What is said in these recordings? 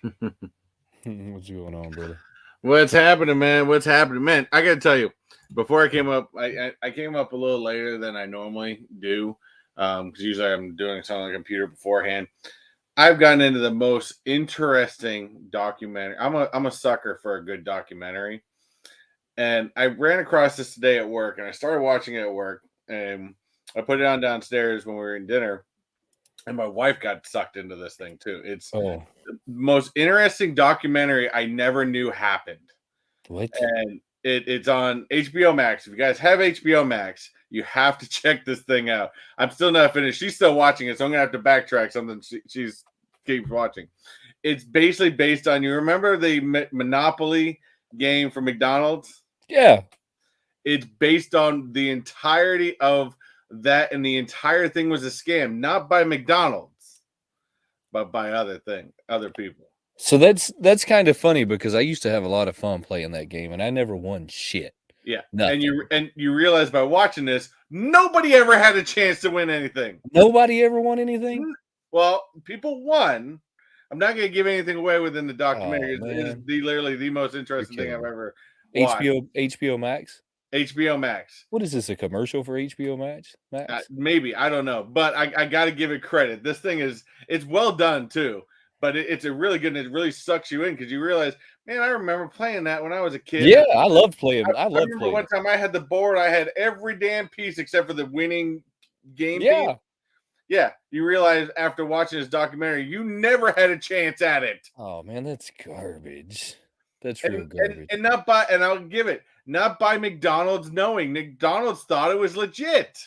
What's going on, brother? What's happening, man? What's happening, man? I gotta tell you, before I came up, I came up a little later than I normally do, because usually I'm doing something on the computer beforehand. I've gotten into the most interesting documentary. I'm a sucker for a good documentary, and I ran across this today at work, and I started watching it at work, and I put it on downstairs when we were in dinner, and my wife got sucked into this thing too. It's Oh, the most interesting documentary I never knew happened, what? and it's on HBO Max. If you guys have HBO Max, you have to check this thing out. I'm still not finished. She's still watching it, so I'm gonna have to backtrack something she's keeps watching. It's basically based on, you remember the Monopoly game from McDonald's? Yeah. It's based on the entirety of that, and the entire thing was a scam, not by McDonald's, but by other people. So that's kind of funny because I used to have a lot of fun playing that game, and I never won shit. Yeah, and Nothing. you realize by watching this, nobody ever had a chance to win anything. Nobody ever won anything? Well, people won. I'm not going to give anything away within the Oh, documentary. It is man. literally the most You're interesting thing I've killing me. ever watched. HBO Max? HBO Max. What is this, a commercial for HBO Max? Maybe, I don't know, but I got to give it credit. This thing it's well done too, but it's a really good. And it really sucks you in because you realize, man, I remember playing that when I was a kid. Yeah, And I loved playing I I loved remember playing one it. time I had the board. I had every damn piece except for the winning game piece. Yeah. Yeah, you realize after watching this documentary, you never had a chance at it. Oh, man, that's garbage. That's real And garbage. not by, and I'll give it, not by McDonald's knowing. McDonald's thought it was legit.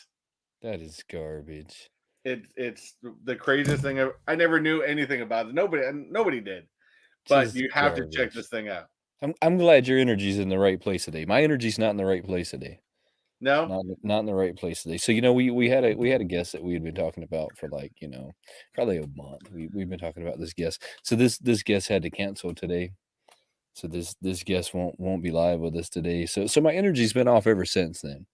That is garbage. It's the craziest thing ever. I never knew anything about it. Nobody did. But Just you have to check garbage. this thing out. I'm glad your energy's in the right place today. My energy's not in the right place today. No? Not in the right place today. So, you know, we had a guest that we had been talking about for, like, probably a month. We've been talking about this guest. So this guest had to cancel today. So this guest won't be live with us today. So my energy's been off ever since then.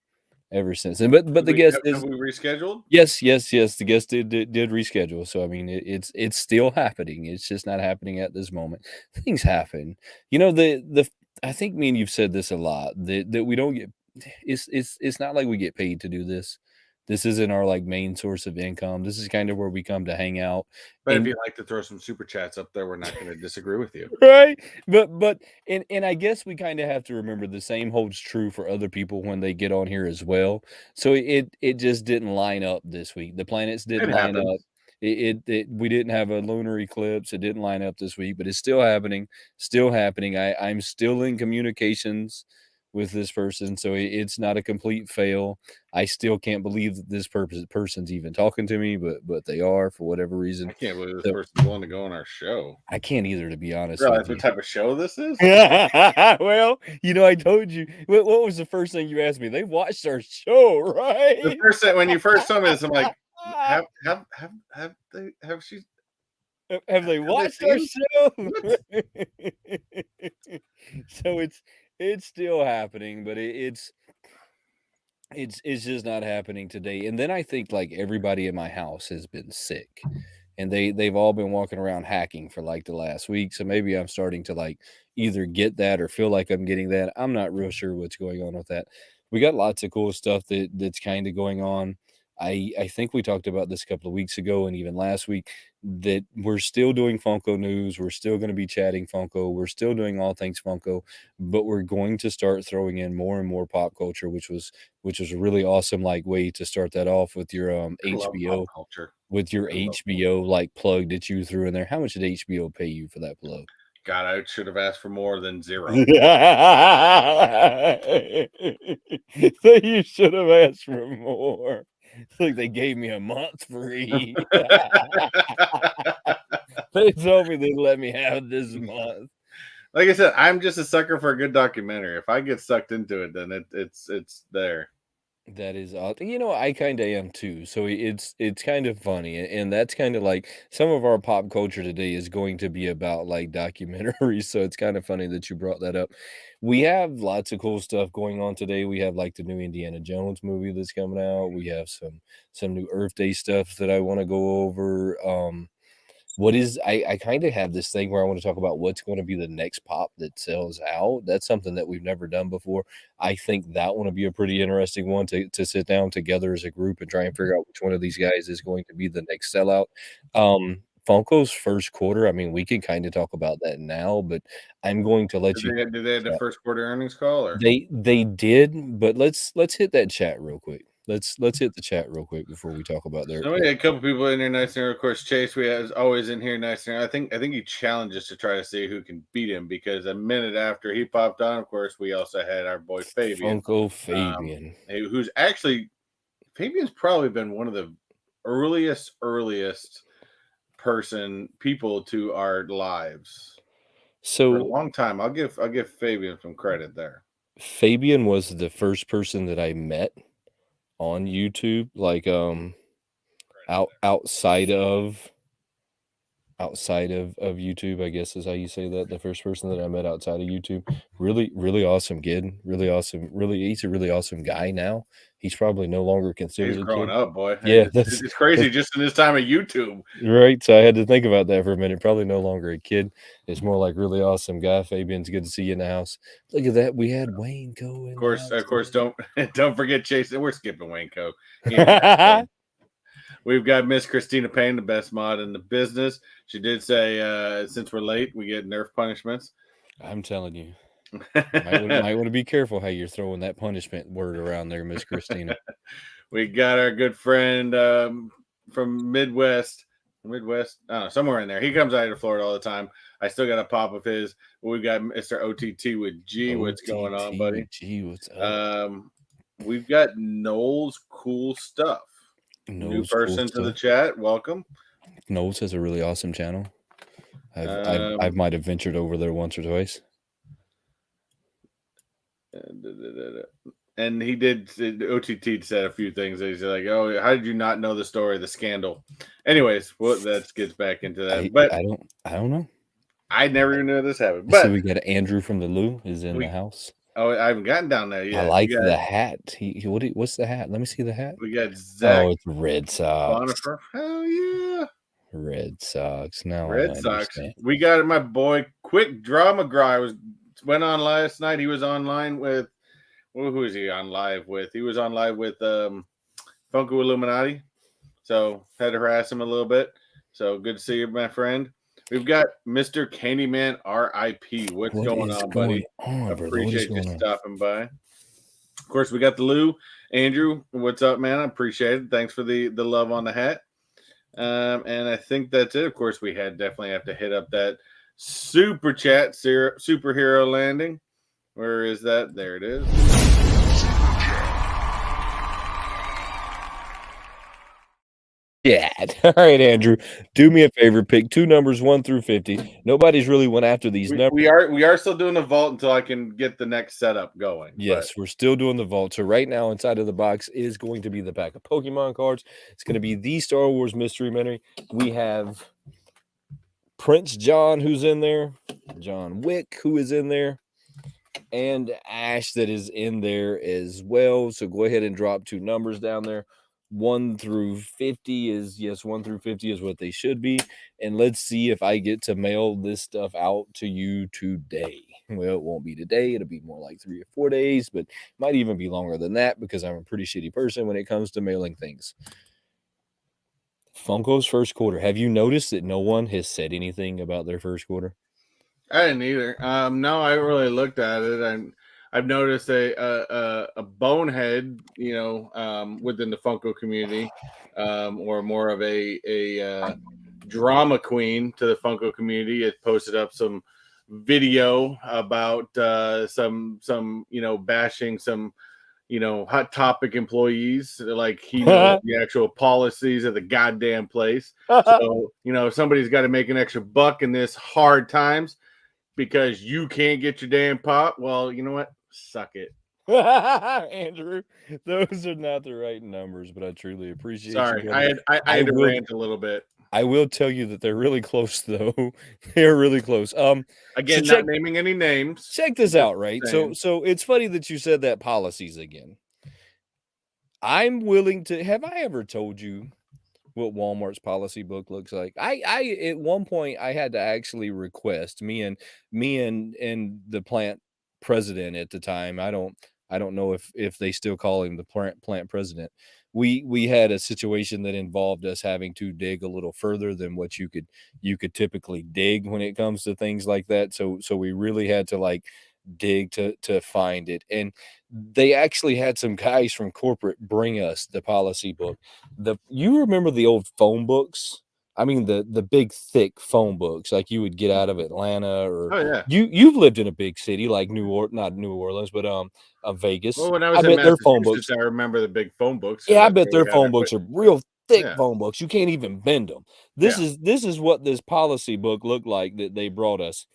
Ever since then. But the guest Have is, we rescheduled? yes, the guest did reschedule. So I mean, it's still happening. It's just not happening at this moment. Things happen. You know, the I think me and you've said this a lot, that we don't get, it's not like we get paid to do this. This isn't our, like, main source of income. This is kind of where we come to hang out. But if And you'd like to throw some super chats up there, we're not going to disagree with you. right? But I guess we kinda have to remember the same holds true for other people when they get on here as well. So it just didn't line up this week. The planets It didn't line up. happens. It we didn't have a lunar eclipse. It didn't line up this week, but it's still happening, still happening. I'm still in communications with this person, so it's not a complete fail. I still can't believe that this person's even talking to me, but they are for whatever I reason. can't believe this So person's willing to go on our show. I can't either, to be honest with Realize what you. type of show this is? Well, I told you. What was the first thing you asked me? They watched our show, The right? first time when you first told me this, I'm like, have she Have they have they watched our seen show? what? So it's still happening, but it's just not happening today. And then I think, like, everybody in my house has been sick, and they've all been walking around hacking for, like, the last week. So maybe I'm starting to, like, either get that or feel like I'm getting that. I'm not real sure what's going on with that. We got lots of cool stuff that's kind of going on. I think we talked about this a couple of weeks ago and even last week, that we're still doing Funko news. We're still going to be chatting Funko. We're still doing all things Funko, but we're going to start throwing in more and more pop culture, which was a really awesome, like, way to start that off with your I love pop HBO, culture. with your I love. HBO, like, plug that you threw in there. How much did HBO pay you for that plug? God, I should have asked for more than zero. So you should have asked for more. It's like they gave me a month free. They told me they'd let me have this month. Like I said, I'm just a sucker for a good documentary. If I get sucked into it, then it's there. That is odd. I kinda am too, so it's kind of funny, and that's kinda like some of our pop culture today is going to be about, like, documentaries, so it's kinda funny that you brought that up. We have lots of cool stuff going on today. We have, like, the new Indiana Jones movie that's coming out. We have some new Earth Day stuff that I wanna go over. What is I kind of have this thing where I want to talk about what's going to be the next pop that sells out. That's something that we've never done before. I think that one will be a pretty interesting one to sit down together as a group and try and figure out which one of these guys is going to be the next sellout. Funko's first quarter, I mean, we can kind of talk about that now, but I'm going to let you Did they have the first quarter earnings call or? they did, but let's hit that chat real quick. Let's hit the chat real quick before we talk about So we had a couple people in here nice and of course Chase we has always in here nice and I think he challenges to try to see who can beat him because a minute after he popped on, of course, we also had our boy Fabian, Funko um, Fabian. who's actually Fabian's probably been one of the earliest people to our lives for a So long time. I'll give Fabian some credit there. Fabian was the first person that I met on YouTube, like, outside of YouTube, I guess is how you say that. The first person that I met outside of YouTube. Really, really awesome kid. Really awesome. He's a really awesome guy now. He's probably no longer He's considered a growing kid. up, boy. Yeah, It's crazy just in this time of YouTube. right. So I had to think about that for a minute. Probably no longer a kid. It's more like really awesome guy. Fabian's good to see you in the house. Look at that. We had Wayne go in the Of house. course, don't forget Chase. We're skipping Wanko. He ain't got time. We've got Miss Christina Payne, the best mod in the business. She did say, since we're late, we get nerf punishments. I'm telling you. Might want to be careful how you're throwing that punishment word around there, Miss Christina. We got our good friend from Midwest, somewhere in there. He comes out here to Florida all the time. I still got a pop of his. We've got Mr. OTT with G. What's going on, OTT buddy? with G, what's up? We've got Noel's cool stuff. New Knows cool person to the stuff. chat. Welcome. Knowles has a really awesome channel. I might have ventured over there once or twice. And he did. OTT said a few things. He's like, "Oh, how did you not know the story of the scandal?" Anyways, well, that gets back into that. But I don't know. I never even knew this happened. I see But we got Andrew from the Lou is in the house. Oh, I haven't gotten down there I yet. like the hat. What's the hat? Let me see the hat. We got Zach Oh, it's Red Sox. Bonifer. Hell yeah. Red Sox. Now I Red Sox. understand. We got my boy Quick Drama Guy went on last night. He was online with who is he on live with? He was on live with Funko Illuminati. So had to harass him a little bit. So good to see you, my friend. We've got Mr. Candyman RIP. What's going on, buddy? Appreciate you stopping by. Of course, we got the Lou. Andrew, what's up, man? I appreciate it. Thanks for the love on the hat. And I think that's it. Of course, we definitely have to hit up that super chat superhero landing. Where is that? There it is. Yeah. All right, Andrew. Do me a favor. Pick two numbers 1 through 50. Nobody's really went after these numbers. We are still doing the vault until I can get the next setup going. Yes, we're still doing the vault. So right now, inside of the box is going to be the pack of Pokemon cards. It's going to be the Star Wars Mystery Mini. We have Prince John, who's in there. John Wick, who is in there. And Ash that is in there as well. So go ahead and drop two numbers down there. 1 through 50 is, yes, 1 through 50 is what they should be. And let's see if I get to mail this stuff out to you today. Well, it won't be today. It'll be more like 3 or 4 days, but it might even be longer than that because I'm a pretty shitty person when it comes to mailing things. Funko's first quarter. Have you noticed that no one has said anything about their first quarter? I didn't either. No, I haven't really looked at it. I've noticed a bonehead, within the Funko community, or more of a drama queen to the Funko community. It posted up some video about some bashing some hot topic employees, like he knows the actual policies of the goddamn place. So somebody's got to make an extra buck in this hard times because you can't get your damn pop. Well, you know what? Suck it. Andrew, those are not the right numbers, but I truly appreciate Sorry, you. I had to rant a little bit. I will tell you that they're really close, though. They're really close. Again, not naming any names. Check this out, right? So it's funny that you said that policies again. I'm willing to. Have I ever told you what Walmart's policy book looks like. I at one point I had to actually request me and the plant president at the time. I don't know if they still call him the plant president. We had a situation that involved us having to dig a little further than what you could typically dig when it comes to things like that. So we really had to like dig to find it. And they actually had some guys from corporate bring us the policy book. The You remember the old phone books? I mean the big thick phone books like you would get out of Atlanta, or Oh yeah. you've lived in a big city like not New Orleans, but Well, Vegas. when I I was in bet their phone Massachusetts, books, I remember the big phone books because yeah, I that's bet where we their had phone it. But books are real thick yeah, phone books. You can't even bend them. This yeah, is this is what this policy book looked like that they brought us.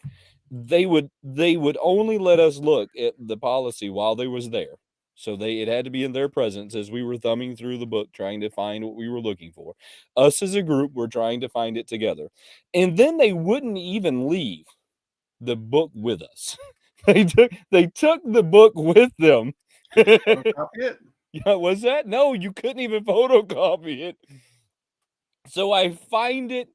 They would only let us look at the policy while they was there. So it had to be in their presence as we were thumbing through the book trying to find what we were looking for. Us as a group were trying to find it together. And then they wouldn't even leave the book with us. They took the book with them. could you photocopy it? Yeah, was that? No, you couldn't even photocopy it. So I find it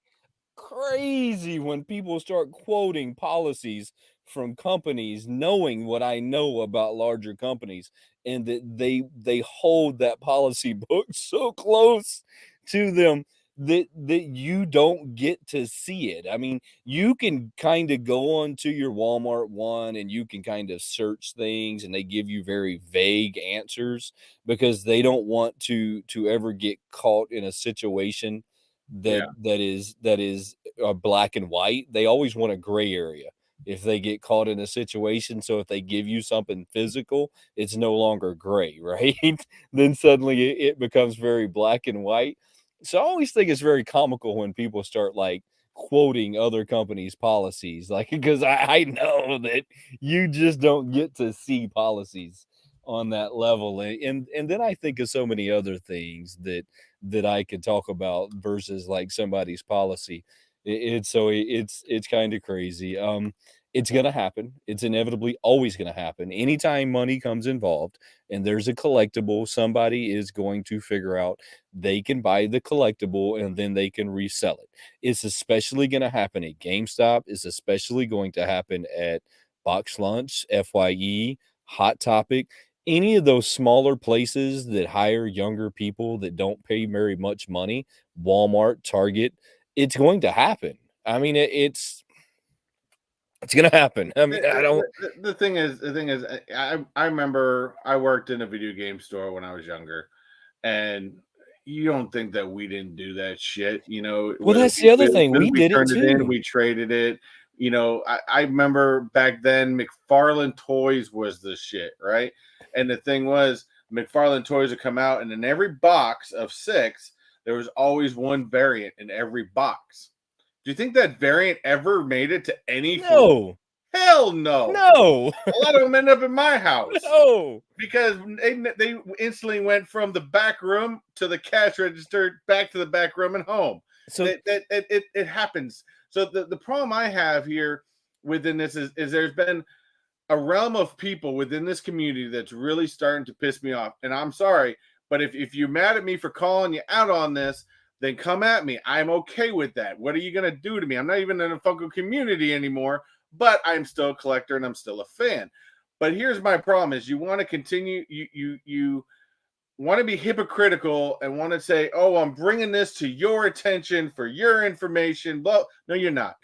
crazy when people start quoting policies from companies knowing what I know about larger companies, and that they hold that policy book so close to them that you don't get to see it. I mean, you can kind of go on to your Walmart one and you can kind of search things and they give you very vague answers because they don't want to ever get caught in a situation that Yeah, that is black and white. They always want a gray area if they get caught in a situation. So if they give you something physical, it's no longer gray, right? Then suddenly it becomes very black and white. So I always think it's very comical when people start like quoting other companies' policies, like because I know that you just don't get to see policies on that level. And then I think of so many other things that I could talk about versus like somebody's policy. It's kind of crazy. It's gonna happen. It's inevitably always gonna happen. Anytime money comes involved and there's a collectible, somebody is going to figure out they can buy the collectible and then they can resell it. It's especially gonna happen at GameStop. It's especially going to happen at Box Lunch, FYE, Hot Topic, any of those smaller places that hire younger people that don't pay very much money, Walmart, Target, it's going to happen. I mean, it's gonna happen. I mean, I don't. the thing is, I remember I worked in a video game store when I was younger, and you don't think that we didn't do that shit, you know, Well, whether that's the other thing. whether We we did it turned it in, too. we traded it. You know, I remember back then McFarlane Toys was the shit, right? And the thing was, McFarlane Toys would come out, and in every box of six, there was always one variant in every box. Do you think that variant ever made it to any floor? No, Hell no. no, A lot of them end up in my house no. because they instantly went from the back room to the cash register, back to the back room and home. So It happens. So the problem I have here within this is there's been a realm of people within this community that's really starting to piss me off. And I'm sorry, but if you're mad at me for calling you out on this, then come at me. I'm okay with that. What are you gonna do to me? I'm not even in a Funko community anymore, but I'm still a collector and I'm still a fan. But here's my problem: is you want to continue, you want to be hypocritical and want to say, "Oh, I'm bringing this to your attention for your information." Well, no, you're not.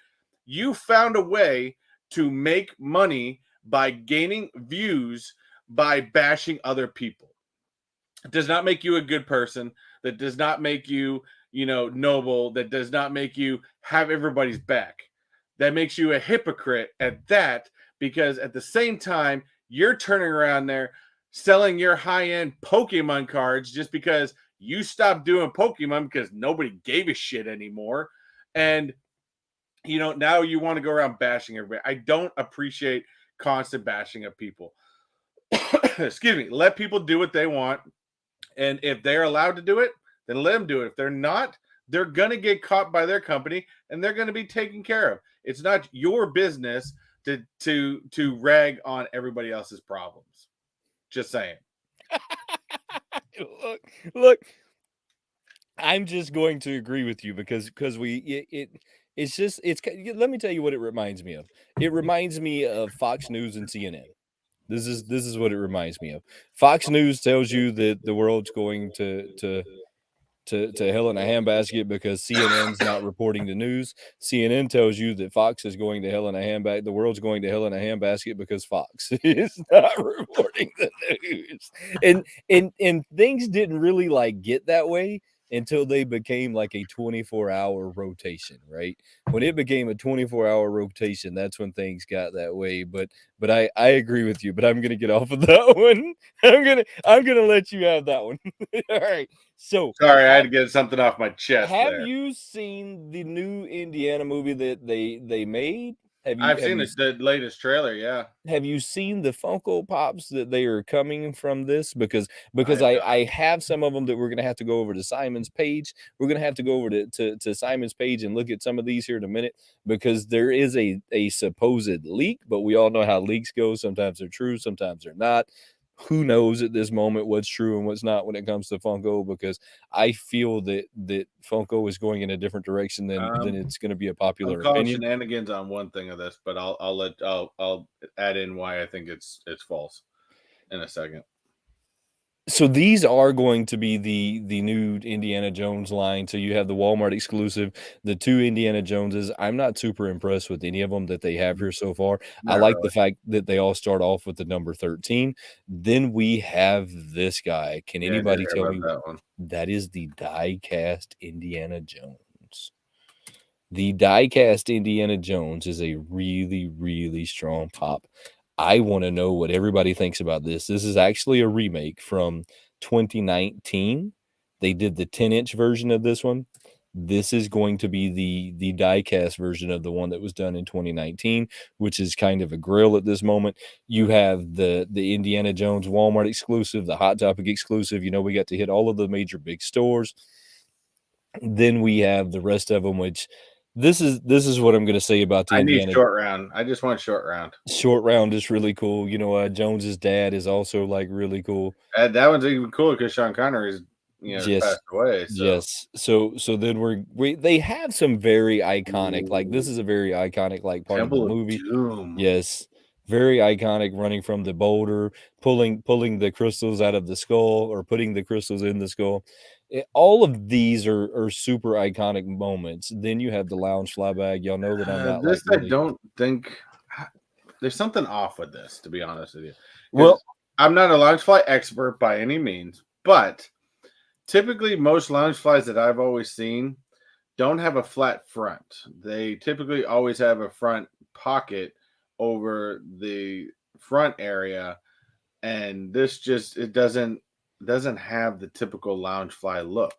You found a way to make money by gaining views by bashing other people. It does not make you a good person. That does not make you, noble. That does not make you have everybody's back. That makes you a hypocrite at that, because at the same time, you're turning around there selling your high end Pokemon cards just because you stopped doing Pokemon because nobody gave a shit anymore. And, now you want to go around bashing everybody. I don't appreciate constant bashing of people. Excuse me. Let people do what they want, and if they're allowed to do it, then let them do it. If they're not, they're going to get caught by their company and they're going to be taken care of. It's not your business to rag on everybody else's problems. Just saying. look, look. I'm just going to agree with you because it's just let me tell you what it reminds me of. It reminds me of Fox News and CNN. This is what it reminds me of. Fox News tells you that the world's going to hell in a handbasket because CNN's not reporting the news. CNN tells you that Fox is going to hell in a handbasket. The world's going to hell in a handbasket because Fox is not reporting the news. And things didn't really like get that way until they became like a 24-hour rotation, right? When it became a 24-hour rotation, that's when things got that way. But I agree with you, but I'm gonna get off of that one. I'm gonna let you have that one. All right. So Sorry, I had have to get something off my chest have there. you seen the new Indiana movie that they made? Have you I've have seen you the latest trailer. Yeah, have you seen the Funko Pops that they are coming from this? Because I have I not. have some of them that we're gonna have to go over to Simon's page. We're gonna have to go over to Simon's page and look at some of these here in a minute because there is a supposed leak, but we all know how leaks go. Sometimes they're true, sometimes they're not. Who knows at this moment what's true and what's not when it comes to Funko? Because I feel that Funko is going in a different direction than Um, it's going to be a I'm popular calling opinion. shenanigans on one thing of this, but I'll add in why I think it's false in a second. So these are going to be the new Indiana Jones line. So you have the Walmart exclusive, the two Indiana Joneses. I'm not super impressed with any of them that they have here so far. I Not like really. the fact that they all start off with the number 13. Then we have this guy. Can Yeah, I did anybody hear tell about me that one. that is the die cast Indiana Jones? The die-cast Indiana Jones is a really, really strong pop. I wanna know what everybody thinks about this. This is actually a remake from 2019. They did the 10-inch version of this one. This is going to be the die-cast version of the one that was done in 2019, which is kind of a grill at this moment. You have the Indiana Jones Walmart exclusive, the Hot Topic exclusive. You know, we got to hit all of the major big stores. Then we have the rest of them, which this is what I'm gonna say about the I need Indiana short round. I just want short round. short round is really cool. You know, Jones's dad is also, like, really cool. That one's even cooler because Sean Connery's has Yes. passed away. So, Yes. So then we they have some very iconic like, ooh, this is a very iconic, like, part of the Temple of movie. Doom. Yes. Very iconic running from the boulder, pulling the crystals out of the skull or putting the crystals in the skull. All of these are super iconic moments. Then you have the lounge fly bag. Y'all know that I'm not, like, This I really don't think there's something off with this, to be honest with you, well, because I'm not a loungefly expert by any means, but typically most loungeflies that I've always seen don't have a flat front. They typically always have a front pocket over the front area, and this just it doesn't have the typical loungefly look.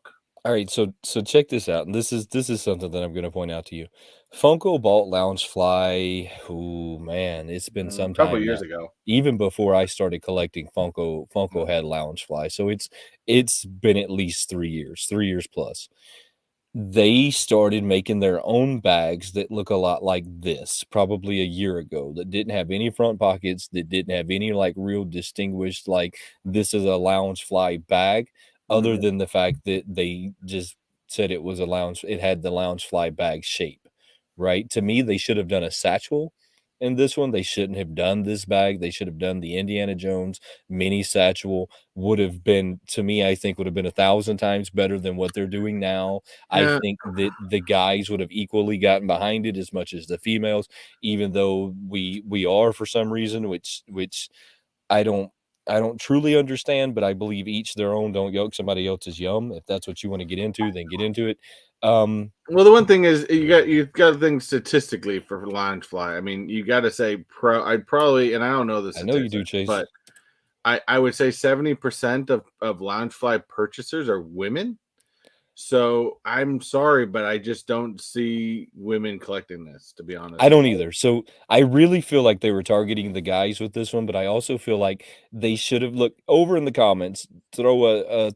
alright, so check this out, and this is something that I'm gonna point out to you. Funko bought Loungefly, ooh, man, it's been A some couple time years now. ago. Even before I started collecting Funko, Funko Mm. had Loungefly, so it's been at least 3 years plus. They started making their own bags that look a lot like this, probably a year ago, that didn't have any front pockets, that didn't have any, like, real distinguished, like, "This is a Loungefly bag," other Mhm. than the fact that they just said it had the Loungefly bag shape, right? To me, they should have done a satchel in this one, they shouldn't have done this bag, they should have done the Indiana Jones mini satchel, would have been to me, I think, would have been 1,000 times better than what they're doing now. I Yeah. think that the guys would have equally gotten behind it as much as the females, even though we are for some reason, which I don't I don't truly understand, but I believe each their own. Don't yoke somebody else's yum. If that's what you want to get into, then get into it. Um, Well, the one thing is you've got to think statistically for loungefly. I mean, you got to say I'd probably, and I don't know the I know you do, statistics, Chase. but I would say 70% of loungefly purchasers are women. So I'm sorry, but I just don't see women collecting this, to be I honest with don't you. either. So I really feel like they were targeting the guys with this one, but I also feel like they should have looked over in the comments, throw a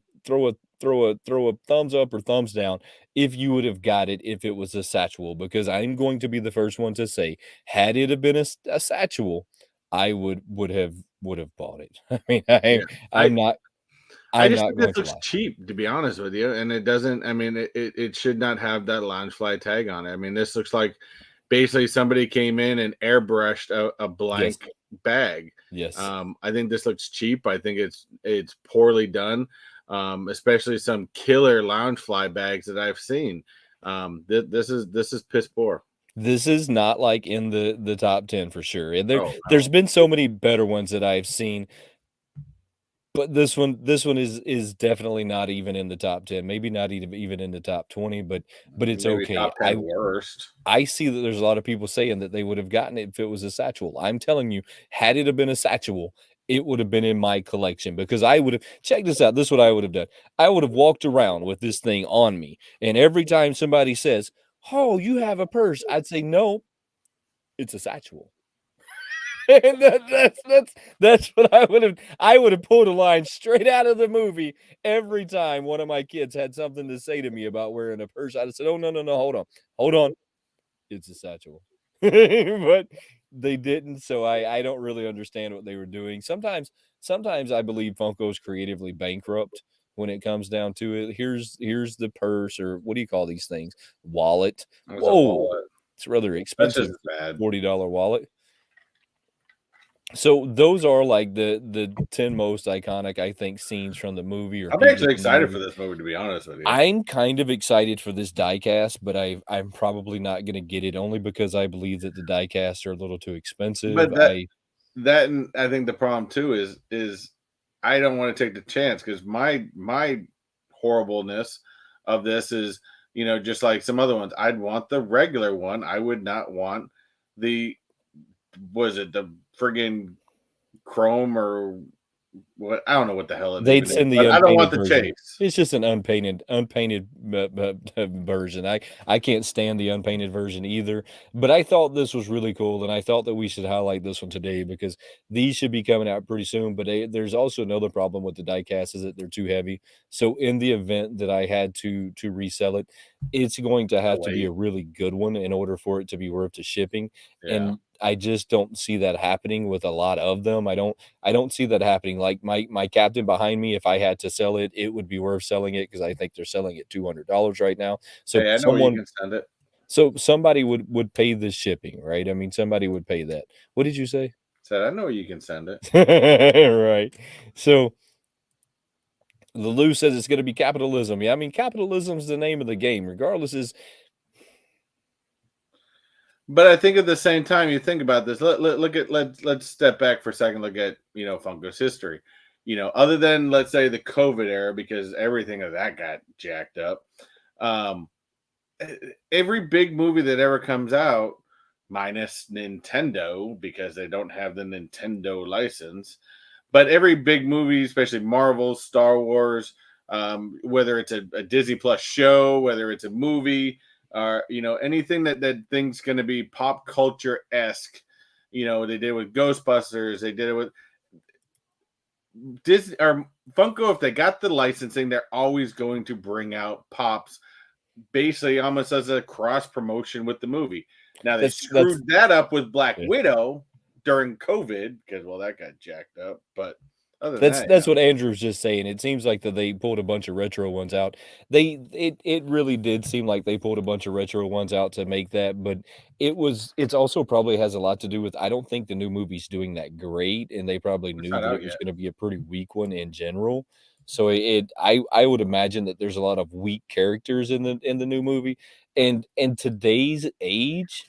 thumbs up or thumbs down if you would have got it if it was a satchel, because I'm going to be the first one to say, had it have been a satchel, I would have bought it. I mean, Yeah. I'm I not I I'm just not think going this to looks lie. cheap, to be honest with you, and it doesn't. I mean, it should not have that Loungefly tag on it. I mean, this looks like basically somebody came in and airbrushed a Yes, blank bag. yes. I think this looks cheap. I think it's poorly done, especially some killer Loungefly bags that I've seen. This is piss poor. This is not, like, in the top 10 for sure, and Oh there's no, been so many better ones that I've seen, but this one is definitely not even in the top 10, maybe not even in the top 20, but it's maybe okay. top 10 worst. I see that there's a lot of people saying that they would have gotten it if it was a satchel. I'm telling you, had it have been a satchel, it would have been in my collection because I would have check this out. This is what I would have done. I would have walked around with this thing on me, and every time somebody says, "Oh, you have a purse," I'd say, "No, it's a satchel." And that's what I would have pulled a line straight out of the movie every time one of my kids had something to say to me about wearing a purse. I'd have said, "Oh, no, no, no, hold on, it's a satchel." But they didn't, so I don't really understand what they were doing. Sometimes I believe Funko's creatively bankrupt when it comes down to it. Here's the purse, or what do you call these things? Wallet. It's a Whoa, wallet. it's rather That's just expensive bad. $40 wallet. So those are like the 10 most iconic, I think, scenes from the movie or I'm people actually from the excited for movie. this movie, to be honest with you. I'm kind of excited for this diecast, but I'm probably not gonna get it only because I believe that the diecasts are a little too expensive. But that and I think the problem too is I don't want to take the chance because my horribleness of this is, just like some other ones. I'd want the regular one. I would not want the was it the friggin' chrome or what? I don't know what the hell it They'd even is, send the but I don't want unpainted the version. chase. It's just an unpainted version. I can't stand the unpainted version either, but I thought this was really cool, and I thought that we should highlight this one today because these should be coming out pretty soon, but there's also another problem with the diecast is that they're too heavy. So in the event that I had to resell it, it's going to The have to be a weight, really good one in order for it to be worth the shipping, yeah. and I just don't see that happening with a lot of them. I don't see that happening. Like my captain behind me, if I had to sell it, it would be worth selling it because I think they're selling it $200 right now. So Hey, I know where you someone can send it. so somebody would pay the shipping, right? I mean, somebody would pay that. What did you say? Said I know where you can send it. Right. So the Lou says it's going to be capitalism. Yeah, I mean, capitalism's the name of the game, regardless. Is But I think at the same time, you think about this. Let's step back for a second. Look at Funko's history. Other than let's say the COVID era, because everything of that got jacked up. Um, every big movie that ever comes out, minus Nintendo, because they don't have the Nintendo license. But every big movie, especially Marvel, Star Wars, whether it's a Disney Plus show, whether it's a movie, or anything that thing's going to be pop culture esque. They did it with Ghostbusters. They did it with Disney or Funko. If they got the licensing, they're always going to bring out pops, basically almost as a cross promotion with the movie. Now they that's screwed that up with Black yeah. Widow during COVID because that got jacked up. But other than That's that, that's what Andrew was just saying. It seems like that they pulled a bunch of retro ones out. It really did seem like they pulled a bunch of retro ones out to make that, but it's also probably has a lot to do with I don't think the new movie's doing that great, and they probably it's knew not that out it was yet. gonna be a pretty weak one in general. So I would imagine that there's a lot of weak characters in the new movie. And in today's age,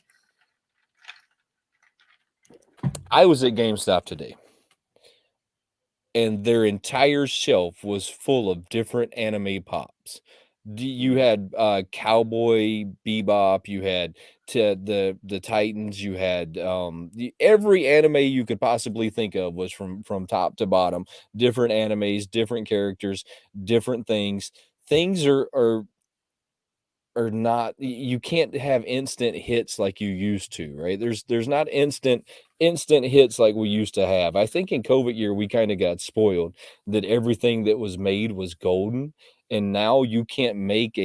I was at GameStop today and their entire shelf was full of different anime pops. You had Cowboy Bebop, you had the Titans, you had every anime you could possibly think of was from top to bottom. Different animes, different characters, different things. Things are not you can't have instant hits like you used to, right? There's not instant hits like we used to have. I think in COVID year we kind of got spoiled that everything that was made was golden, and now you can't make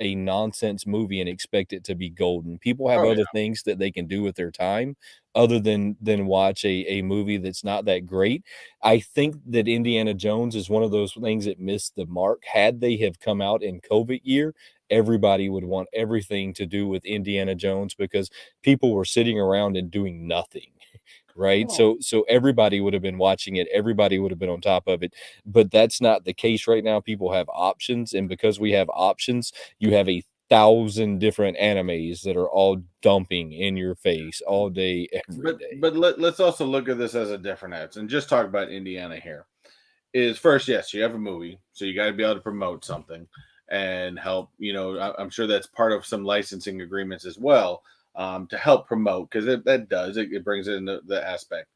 a nonsense movie and expect it to be golden. People have Oh other yeah. things that they can do with their time other than watch a movie that's not that great. I think that Indiana Jones is one of those things that missed the mark. Had they have come out in COVID year, everybody would want everything to do with Indiana Jones because people were sitting around and doing nothing. Right? Oh, So everybody would have been watching it, everybody would have been on top of it, but that's not the case right now. People have options, and because we have options, you have 1,000 different animes that are all dumping in your face all day, every day. let's also look at this as a different edge and just talk about Indiana here. Is first, yes, you have a movie, so you got to be able to promote something and help. I'm sure that's part of some licensing agreements as well, to help promote, because that does it brings in the aspect.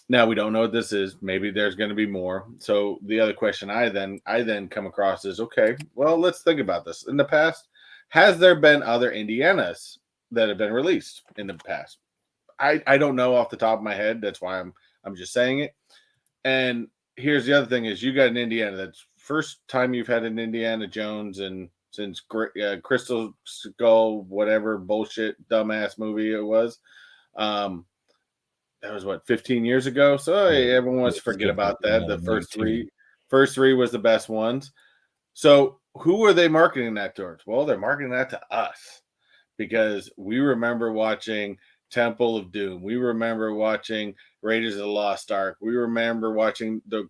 Now we don't know what this is. Maybe there's going to be more. So the other question I then come across is, okay, well, let's think about this. In the past, has there been other Indianas that have been released in the past? I don't know off the top of my head. That's why I'm just saying it. And here's the other thing: is you got an Indiana. That's first time you've had an Indiana Jones and since Crystal Skull, whatever bullshit dumbass movie it was. Um, that was what, 15 years ago. So Yeah, hey, everyone wants yeah, to forget about that. The 2019. first three was the best ones. So who are they marketing that towards? Well, they're marketing that to us because we remember watching Temple of Doom. We remember watching Raiders of the Lost Ark. We remember watching the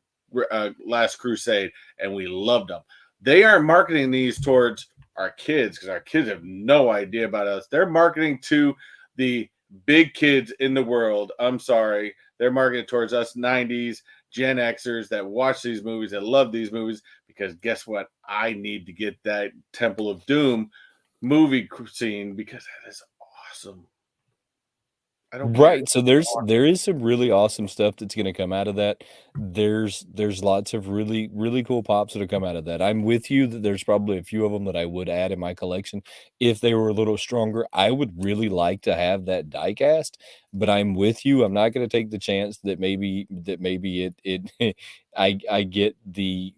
Last Crusade, and we loved them. They aren't marketing these towards our kids because our kids have no idea about us. They're marketing to the big kids in the world. I'm sorry. They're marketing towards us 90s Gen Xers that watch these movies, that love these movies, because guess what? I need to get that Temple of Doom movie scene because that is awesome. I don't care. Right, so there is some really awesome stuff that's gonna come out of that. There's lots of really, really cool pops that'll come out of that. I'm with you that there's probably a few of them that I would add in my collection if they were a little stronger. I would really like to have that die cast, but I'm with you. I'm not gonna take the chance that maybe it I get the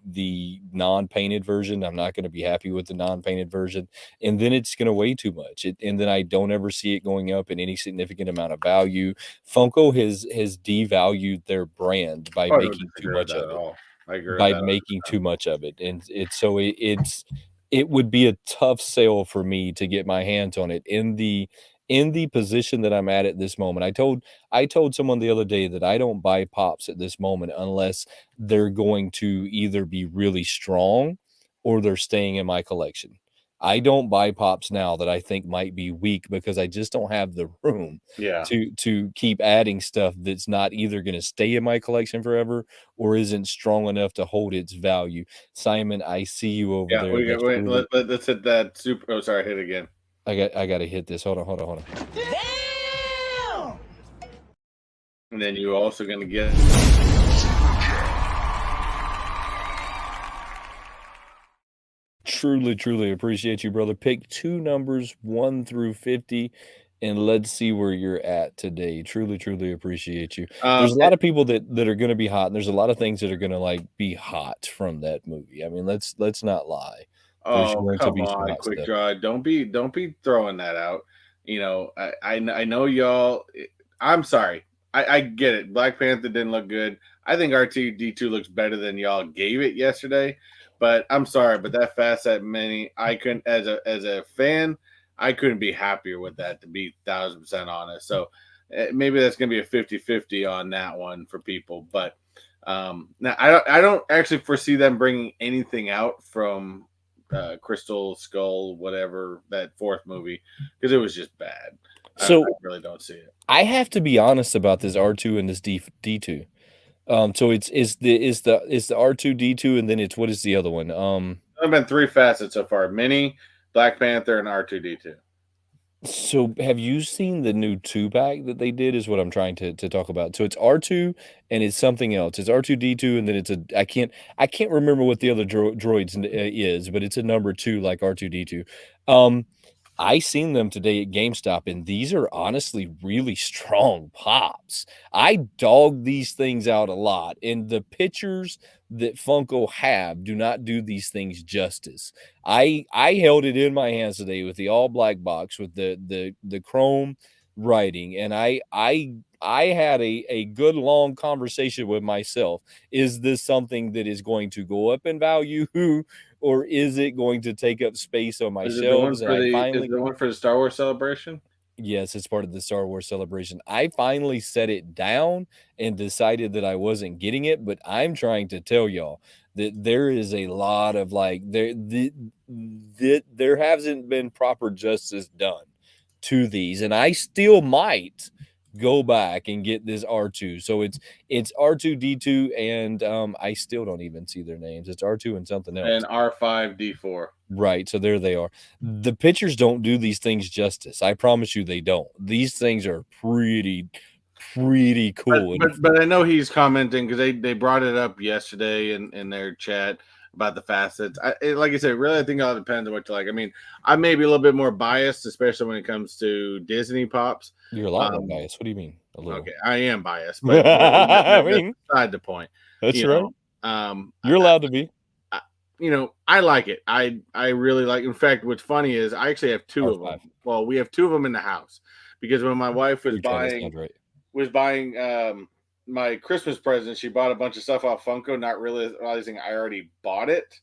non-painted version. I'm not gonna be happy with the non-painted version, and then it's gonna weigh too much, and then I don't ever see it going up in any significant amount of value. Funko has devalued their brand Oh, I don't disagree with that at all. I agree with by that. making too much of it, and it would be a tough sale for me to get my hands on it in the position that I'm at this moment. I told someone the other day that I don't buy pops at this moment unless they're going to either be really strong or they're staying in my collection. I don't buy pops now that I think might be weak because I just don't have the room Yeah. to keep adding stuff that's not either gonna stay in my collection forever or isn't strong enough to hold its value. Simon, I see you over Yeah. there. We got That's wait, truly let's hit that super. Oh, sorry, hit again. I gotta hit this. Hold on. Damn! And then you also gonna get Truly, truly appreciate you, brother. Pick 2 numbers, 1 through 50, and let's see where you're at today. Truly, truly appreciate you. There's a lot it, of people that are gonna be hot, and there's a lot of things that are gonna, like, be hot from that movie. I mean, let's not lie. There's oh, going to come be some on, hot quick stuff. draw. Don't be throwing that out. I know y'all. I'm sorry. I get it. Black Panther didn't look good. I think R2D2 looks better than y'all gave it yesterday. But I'm sorry, but that Fast at Mini, I couldn't, as a fan, I couldn't be happier with that, to be 1,000% honest. So maybe that's gonna be a 50-50 on that one for people. But now I don't actually foresee them bringing anything out from Crystal Skull, whatever, that fourth movie, because it was just bad. I So, really don't see it. I have to be honest about this R2 and this D2. So it's the R2D2, and then it's what is the other one? There have been three facets so far: Mini, Black Panther, and R2D2. So have you seen the new 2 pack that they did is what I'm trying to talk about. So it's R2 and it's something else. It's R2D2 and then it's a I can't remember what the other droids is, but it's a number 2 like R2D2. Um I seen them today at GameStop, and these are honestly really strong pops. I dog these things out a lot, and the pictures that Funko have do not do these things justice. I held it in my hands today with the all black box with the chrome writing, and I had a good long conversation with myself. Is this something that is going to go up in value? Or is it going to take up space on my Is it the one shelves? And for I the? Is finally, it the one for the Star Wars celebration? yes, it's part of the Star Wars celebration. I finally set it down and decided that I wasn't getting it, but I'm trying to tell y'all that there is a lot of like there hasn't been proper justice done to these, and I still might go back and get this R2. So it's R2D2, and I still don't even see their names. It's R2 and something else. And R5D4. Right, so there they are. The pictures don't do these things justice. I promise you they don't. These things are pretty But cool. And but I know he's commenting because they brought it up yesterday in their chat about the facets. Like I said, really, I think it all depends on what you like. I mean, I may be a little bit more biased, especially when it comes to Disney pops. you're a lot more Um, biased. What do you mean? A little. okay, I am biased, but I that's mean, beside the point. that's You right. know, You're allowed to be. I like it. I really like. In fact, what's funny is I actually have two of R5. them. Well, we have two of them in the house because when my wife was You're trying to buying sound right. my Christmas present, she bought a bunch of stuff off Funko, not realizing I already bought it,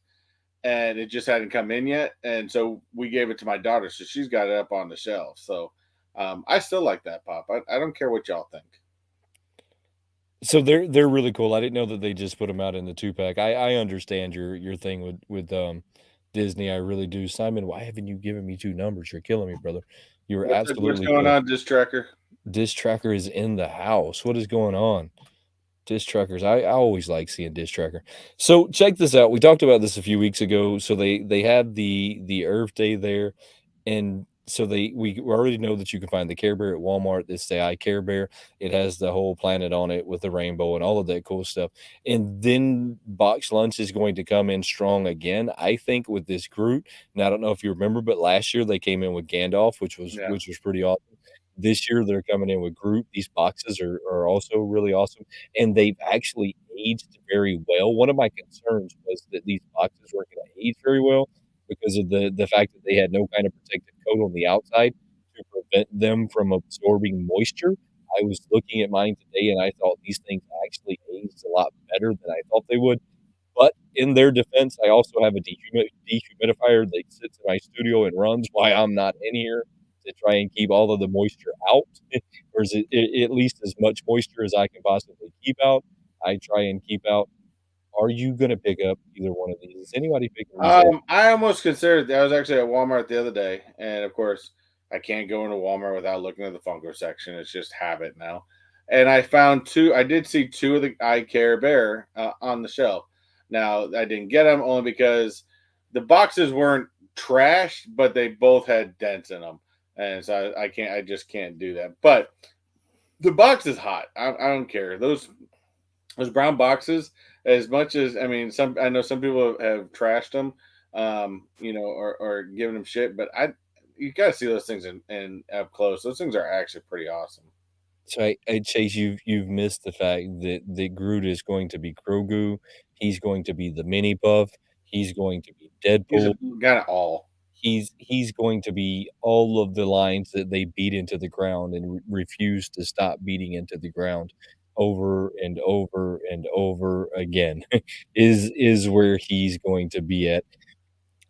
and it just hadn't come in yet. And so we gave it to my daughter, so she's got it up on the shelf. So I still like that pop. I don't care what y'all think. So they're really cool. I didn't know that they just put them out in the 2-pack. I understand your thing with Disney. I really do. Simon, why haven't you given me 2 numbers? You're killing me, brother. You're What's absolutely going killing. on, Disc Tracker? Disc tracker is in the house. What is going on? Disc trackers. I always like seeing disc tracker. So check this out. We talked about this a few weeks ago. So they had the Earth Day there, and so we already know that you can find the Care Bear at Walmart. It's the I Care Bear. It has the whole planet on it with the rainbow and all of that cool stuff. And then box lunch is going to come in strong again. I think with this Groot. Now I don't know if you remember, but last year they came in with Gandalf, Yeah. which was pretty awesome. This year they're coming in with Groot. These boxes are also really awesome, and they've actually aged very well. One of my concerns was that these boxes weren't going to age very well because of the fact that they had no kind of protective coat on the outside to prevent them from absorbing moisture. I was looking at mine today, and I thought these things actually aged a lot better than I thought they would. But in their defense, I also have a dehumidifier that sits in my studio and runs while I'm not in here to try and keep all of the moisture out, or is at least as much moisture as I can possibly keep out. I try and keep out. Are you going to pick up either one of these? Is anybody picking these up? I almost considered. I was actually at Walmart the other day, and of course, I can't go into Walmart without looking at the Funko section. It's just habit now. And I found two. I did see two of the I Care Bear on the shelf. Now I didn't get them only because the boxes weren't trashed, but they both had dents in them, and so I can't. I just can't do that. But the box is hot. I don't care. Those brown boxes, as much as I mean, some I know some people have trashed them, or given them shit, but you got to see those things in up close. Those things are actually pretty awesome. So Chase, you've missed the fact that Groot is going to be Grogu. He's going to be the mini Puff. He's going to be He's Deadpool. got it all. He's going to be all of the lines that they beat into the ground and refuse to stop beating into the ground over and over and over again is where he's going to be at.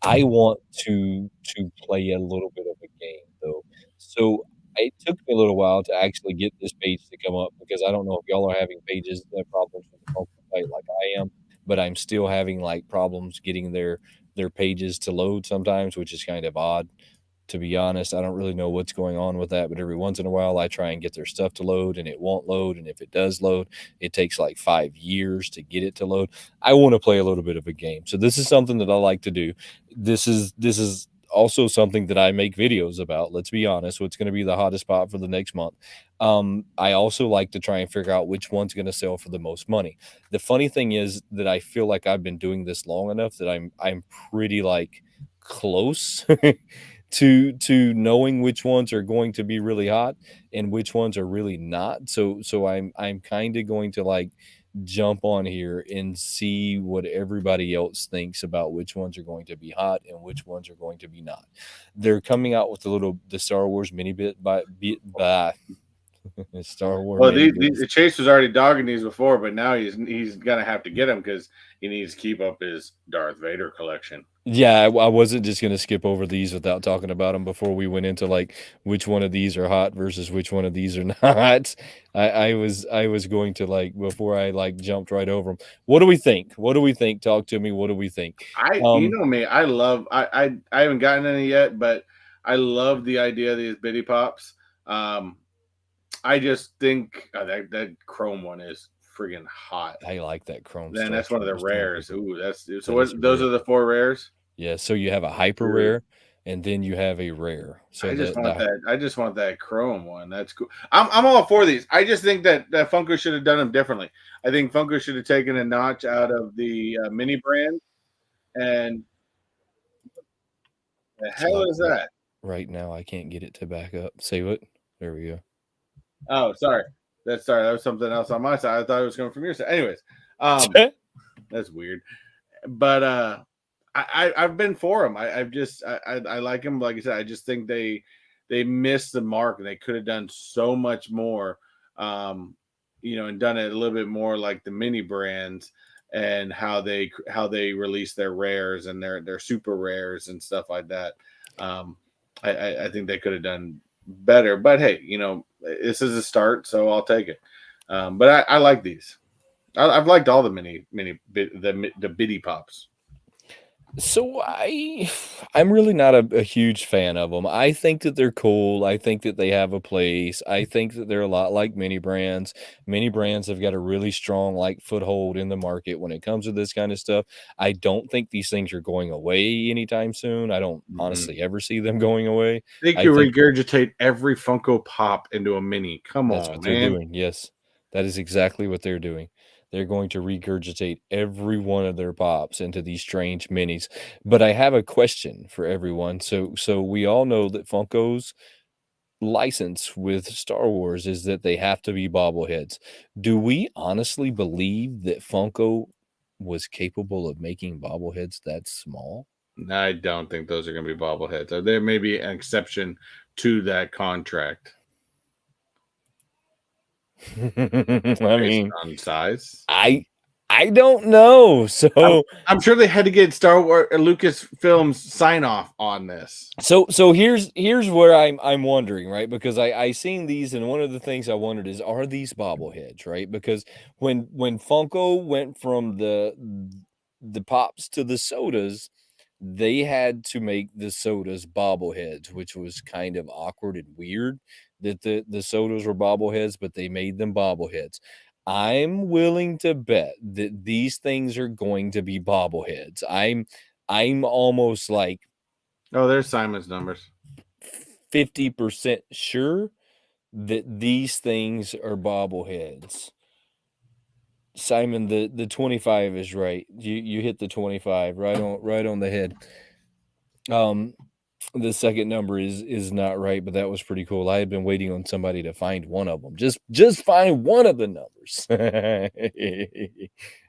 I want to play a little bit of a game though. So it took me a little while to actually get this page to come up because I don't know if y'all are having pages problems with the Funko site like I am, but I'm still having like problems getting their pages to load sometimes, which is kind of odd. To be honest, I don't really know what's going on with that, but every once in a while I try and get their stuff to load and it won't load. And if it does load, it takes like 5 years to get it to load. I want to play a little bit of a game. So this is something that I like to do. This is also something that I make videos about. Let's be honest, what's going to be the hottest spot for the next month. I also like to try and figure out which one's going to sell for the most money. The funny thing is that I feel like I've been doing this long enough that I'm pretty like close to knowing which ones are going to be really hot and which ones are really not. So I'm kind of going to like jump on here and see what everybody else thinks about which ones are going to be hot and which ones are going to be not. They're coming out with the Star Wars mini bit by Star Wars Well, mini bits. the Chase was already dogging these before, but now he's gonna have to get them because he needs to keep up his Darth Vader collection. Yeah, I wasn't just gonna skip over these without talking about them before we went into like which one of these are hot versus which one of these are not. I was going to like before I like jumped right over them. What do we think? What do we think? Talk to me. What do we think? You know me, I love I haven't gotten any yet, but I love the idea of these bitty pops. I just think that chrome one is friggin' hot. I like that chrome Then that's one of the Stormtroopers rares. Stormtrooper. Ooh, that's so. That is What? a Those rare. are the 4 rares. Yeah, so you have a hyper Sure. rare, and then you have a rare. So I just want the that. I just want that chrome one. That's cool. I'm all for these. I just think that Funko should have done them differently. I think Funko should have taken a notch out of the mini brand. And the so hell is that? right now I can't get it to back up. Say what? There we go. Oh, sorry. Sorry. That was something else on my side. I thought it was coming from your side. Anyways, that's weird. But I've been for them. I've just I like them. Like I said, I just think they missed the mark and they could have done so much more. And done it a little bit more like the mini brands and how they release their rares and their super rares and stuff like that. I think they could have done better. But hey, this is a start, so I'll take it. But I like these. I've liked all the the bitty pops. So I'm really not a huge fan of them. I think that they're cool. I think that they have a place. I think that they're a lot like mini brands. Mini brands have got a really strong like foothold in the market when it comes to this kind of stuff. I don't think these things are going away anytime soon. I don't Mhm. honestly ever see them going away. They I could think regurgitate every Funko Pop into a mini. Come that's on, what they're man. doing. Yes. That is exactly what they're doing. They're going to regurgitate every one of their pops into these strange minis. But I have a question for everyone. So we all know that Funko's license with Star Wars is that they have to be bobbleheads. Do we honestly believe that Funko was capable of making bobbleheads that small? I don't think those are going to be bobbleheads. There may be an exception to that contract I based mean, on size. I I don't know. I'm, So I'm sure they had to get Star Wars Lucasfilm's sign off on this. so here's where I'm wondering, right? Because I seen these, and one of the things I wondered is, are these bobbleheads, right? Because when Funko went from the pops to the sodas, they had to make the sodas bobbleheads, which was kind of awkward and weird that the sodas were bobbleheads, but they made them bobbleheads. I'm willing to bet that these things are going to be bobbleheads. I'm almost like Oh, there's Simon's numbers. 50% sure that these things are bobbleheads. Simon, the 25 is right. You hit the 25 right on the head. The second number is not right, but that was pretty cool. I had been waiting on somebody to find one of them. Just find one of the numbers.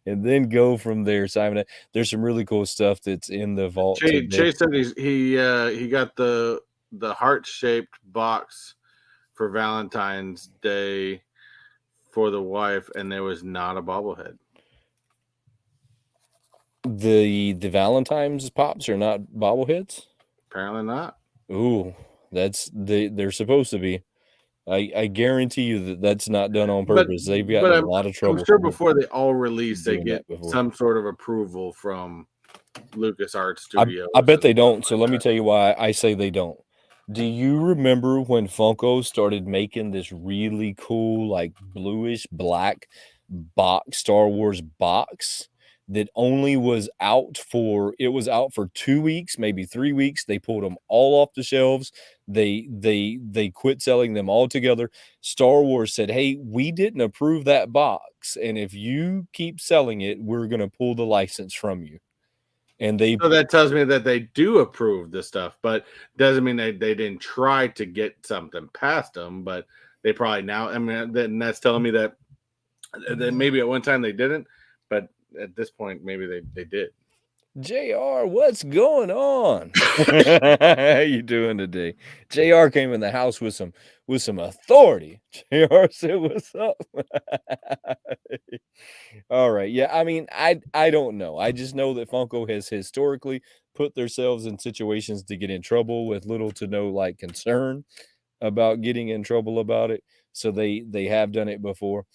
And then go from there, Simon. There's some really cool stuff that's in the vault today. Chase said he got the heart shaped box for Valentine's Day for the wife, and there was not a bobblehead. The Valentine's pops are not bobbleheads? Apparently not. Ooh, they're supposed to be. I guarantee you that that's not done on But purpose. They've but gotten in a lot of I'm trouble sure for before they all release, they doing get that before. some sort of approval from LucasArts I Studios. bet they and don't. stuff So like let me that. tell you why I say they don't. Do you remember when Funko started making this really cool, like bluish black box Star Wars box that only was out for 2 weeks, maybe 3 weeks. They pulled them all off the shelves. They quit selling them altogether. Star Wars said, "Hey, we didn't approve that box, and if you keep selling it, we're going to pull the license from you." and they So that tells me that they do approve the stuff, but doesn't mean they didn't try to get something past them. But they probably now. I mean, then that's telling me that maybe at one time they didn't, but at this point maybe they did. JR, what's going on? How you doing today? JR came in the house with some authority. JR said, "What's up?" All right. Yeah, I mean, I don't know. I just know that Funko has historically put themselves in situations to get in trouble with little to no like concern about getting in trouble about it. So they have done it before.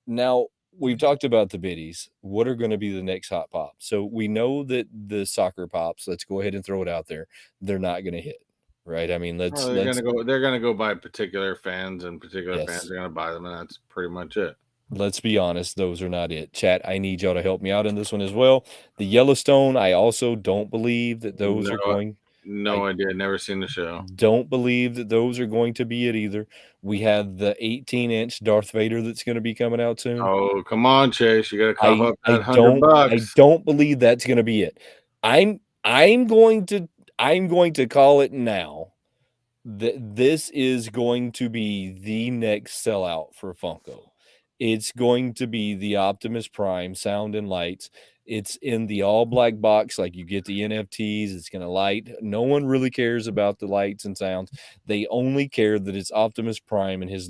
Now, we've talked about the biddies. What are going to be the next hot pop? So we know that the soccer pops, let's go ahead and throw it out there. They're not going to hit, right? I mean, Well, let's they're let's gonna go. They're gonna go by particular fans, and particular fans yes. are gonna buy them, and that's pretty much it. Let's be honest, those are not it. Chat, I need y'all to help me out in this one as well. The Yellowstone, I also don't believe that those No, are going I no idea. Never seen the show. don't believe that those are going to be it either. We have the 18-inch Darth Vader that's going to be coming out soon. Oh, come on, Chase! You got to cough I up I that hundred don't I bucks. don't believe that's gonna be it. I'm I'm going to I'm going to call it now that this is going to be the next sellout for Funko. It's going to be the Optimus Prime sound and lights. It's in the all black box, like you get the NFTs. It's going to light. No one really cares about the lights and sounds. They only care that it's Optimus Prime and his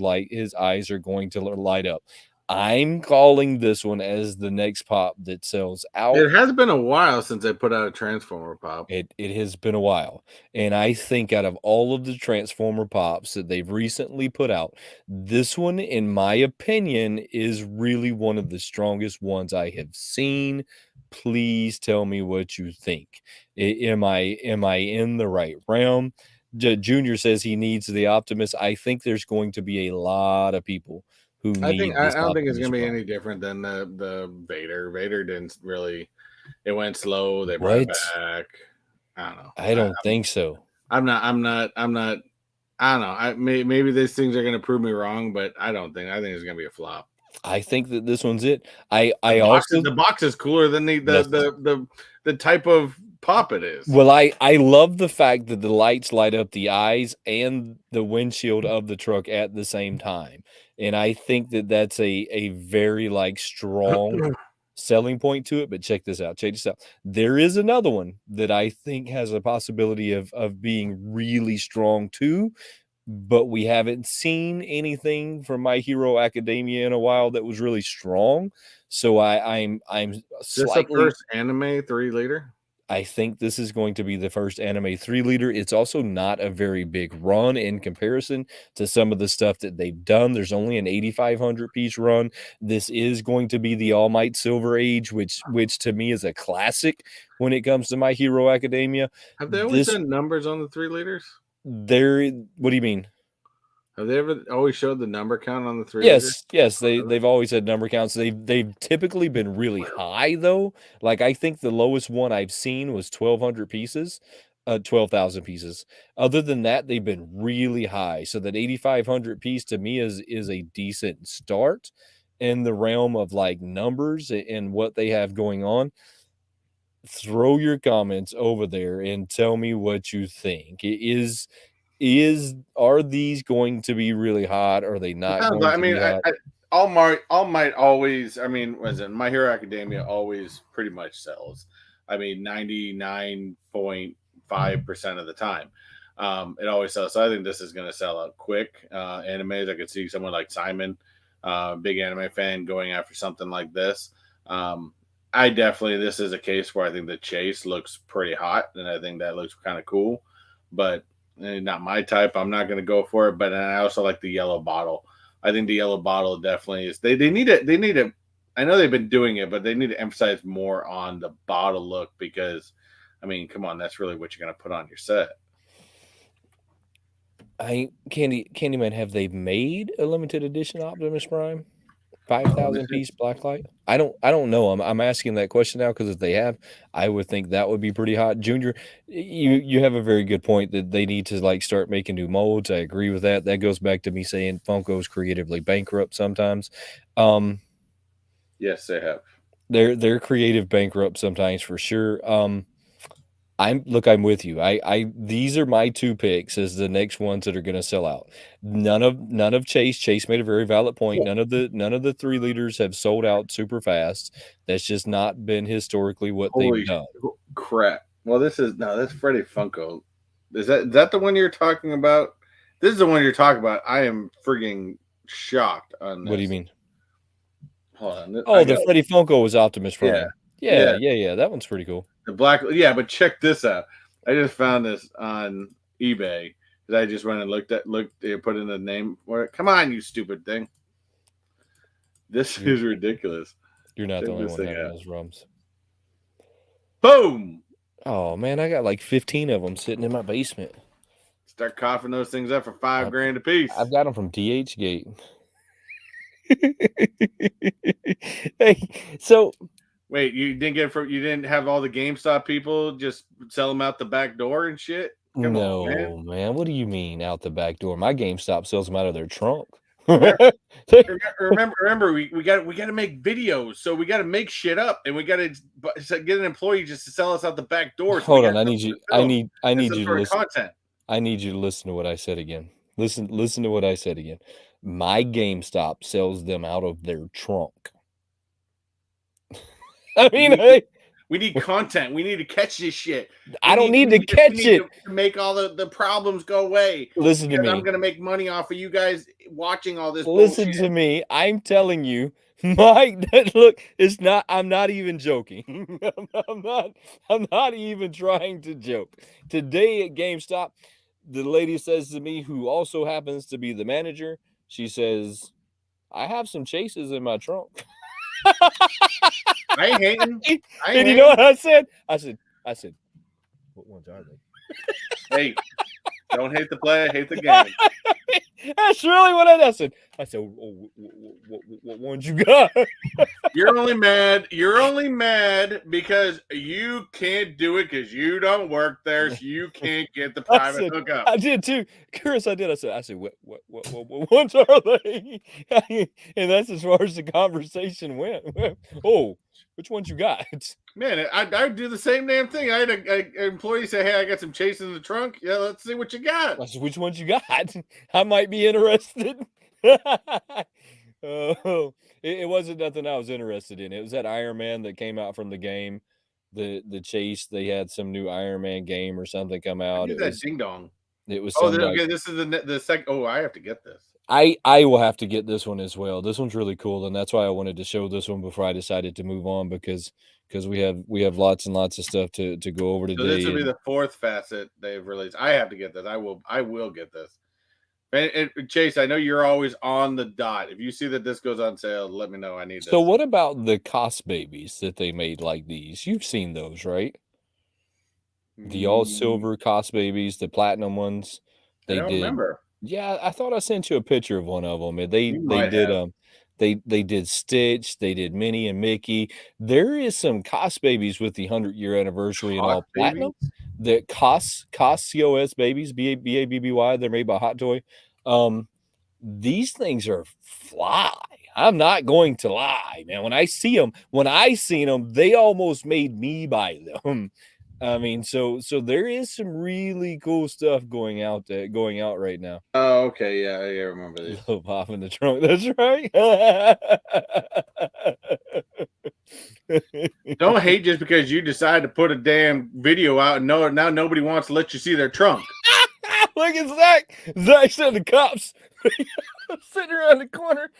eyes are going to light up. I'm calling this one as the next pop that sells out. It has been a while since they put out a Transformer pop. It has been a while, and I think out of all of the Transformer pops that they've recently put out, this one, in my opinion, is really one of the strongest ones I have seen. Please tell me what you think. Am I in the right realm? Junior says he needs the Optimus. I think there's going to be a lot of people who I think need I this don't think it's Optimus gonna be Prime. any different than the Vader. Vader didn't really. It went slow. They brought it What? back. I don't know. I don't think so. I'm not. I'm not. I'm not. I don't know. Maybe these things are gonna prove me wrong, but I don't think. I think it's gonna be a flop. I think that this one's it. I also The box is cooler than yes. the type of pop it is. Well, I love the fact that the lights light up the eyes and the windshield of the truck at the same time, and I think that that's a very, like, strong selling point to it, but check this out, check this out. There is another one that I think has a possibility of being really strong too, but we haven't seen anything from My Hero Academia in a while that was really strong, so I'm Is this the slightly first anime 3 liter? I think this is going to be the first anime 3 liter. It's also not a very big run in comparison to some of the stuff that they've done. There's only an 8,500 piece run. This is going to be the All Might Silver Age, which to me is a classic when it comes to My Hero Academia. Have they always This done numbers on the 3 liters? there what do you mean? Have they ever always showed the number count on the 3 liter? Yes, they've always had number counts. They've typically been really high though. Like I think the lowest one I've seen was 1,200 pieces, 12,000 pieces. Other than that, they've been really high. So that 8,500 piece to me is a decent start in the realm of like numbers and what they have going on. Throw your comments over there and tell me what you think. Is are these going to be really hot? Are they not Sounds going like, I to mean, be hot? All Might always. I mean, was it My Hero Academia always pretty much sells? I mean, 99.5% of the time, it always sells. So I think this is going to sell out quick. Animes, I could see someone like Simon, big anime fan, going after something like this. I definitely this is a case where I think the chase looks pretty hot, and I think that looks kind of cool, but not my type. I'm not going to go for it. But I also like the yellow bottle. I think the yellow bottle definitely is. They need it. They need it. I know they've been doing it, but they need to emphasize more on the bottle look because, I mean, come on, that's really what you're going to put on your set. Candyman, have they made a limited edition Optimus Prime? 5,000 piece blacklight? I don't know. I'm asking that question now because if they have, I would think that would be pretty hot. Junior, you have a very good point that they need to like start making new molds. I agree with that. That goes back to me saying Funko's creatively bankrupt sometimes. Yes, they have. they're creative bankrupt sometimes for sure. I'm with you. These are my 2 picks as the next ones that are gonna sell out. None of Chase. Chase made a very valid point. None of the 3 leaders have sold out super fast. That's just not been historically what they've Holy done. crap! Well, that's Freddy Funko. Is that the one you're talking about? This is the one you're talking about. I am frigging shocked on What do you this. mean? Hold on, Oh, the Freddy Funko was Optimus yeah, Prime. Yeah, yeah, yeah, yeah, that one's pretty cool. the black. Yeah, but check this out. I just found this on eBay because I just went and put in the name for it. Come on, you stupid thing! This You're is ridiculous. you're not Check the only this one thing having out. those ROMs. Boom! Oh, man, I got like 15 of them sitting in my basement. Start coughing those things up for $5 I've grand a piece. I've got them from DHgate. Hey, so Wait, you didn't have all the GameStop people just sell them out the back door and shit? Come on, man. no, man, what do you mean out the back door? My GameStop sells them out of their trunk. Remember, we got to make videos, so we got to make shit up, and we got to get an employee just to sell us out the back door. So Hold on, I need you to sort of listen. content. I need you to listen to what I said again. Listen to what I said again. My GameStop sells them out of their trunk. I mean, hey, We need content. We need to catch this shit. I don't need to catch it. To make all the problems go away. Listen to me. I'm going to make money off of you guys watching all this Listen bullshit. to me. I'm telling you, Mike, look, it's not, I'm not even joking. I'm not even trying to joke. Today at GameStop, the lady says to me, who also happens to be the manager, she says, I have some chases in my trunk. I ain't hating. And you know what I said? I said, what ones are they? Hey, don't hate the play, hate the game. That's really what I said. I said, oh, what ones you got? You're only mad because you can't do it because you don't work there, so you can't get the private hookup. I did too, Chris. I did. I said, what ones are they? And that's as far as the conversation went. Oh, which ones you got? Man, I do the same damn thing. I had an employee say, "Hey, I got some chases in the trunk. Yeah, let's see what you got." I said, which ones you got? I might be interested. Oh, it wasn't nothing I was interested in. It was that Iron Man that came out from the game, the chase. They had some new Iron Man game or something come out. It was ding dong. It was. Oh, okay. This is the second. Oh, I have to get this. I will have to get this one as well. This one's really cool, and that's why I wanted to show this one before I decided to move on because we have lots and lots of stuff to go over today. So this will be the 4th facet they've released. I have to get this. I will get this. And Chase, I know you're always on the dot. If you see that this goes on sale, let me know. I need this. So what about the Cost Babies that they made like these? You've seen those, right? The all silver Cost Babies, the platinum ones. I don't remember. Yeah, I thought I sent you a picture of one of them. They did Stitch, they did Minnie and Mickey. There is some Cost Babies with the 100-year anniversary and all platinum. The COS babies, BABBY. They're made by Hot Toy. These things are fly. I'm not going to lie, man. When I seen them, they almost made me buy them. I mean, so there is some really cool stuff going out right now. Oh, okay, yeah, I remember these. Little pop in the trunk. That's right. Don't hate just because you decide to put a damn video out and now nobody wants to let you see their trunk. Look at Zach. Zach said the cops sitting around the corner.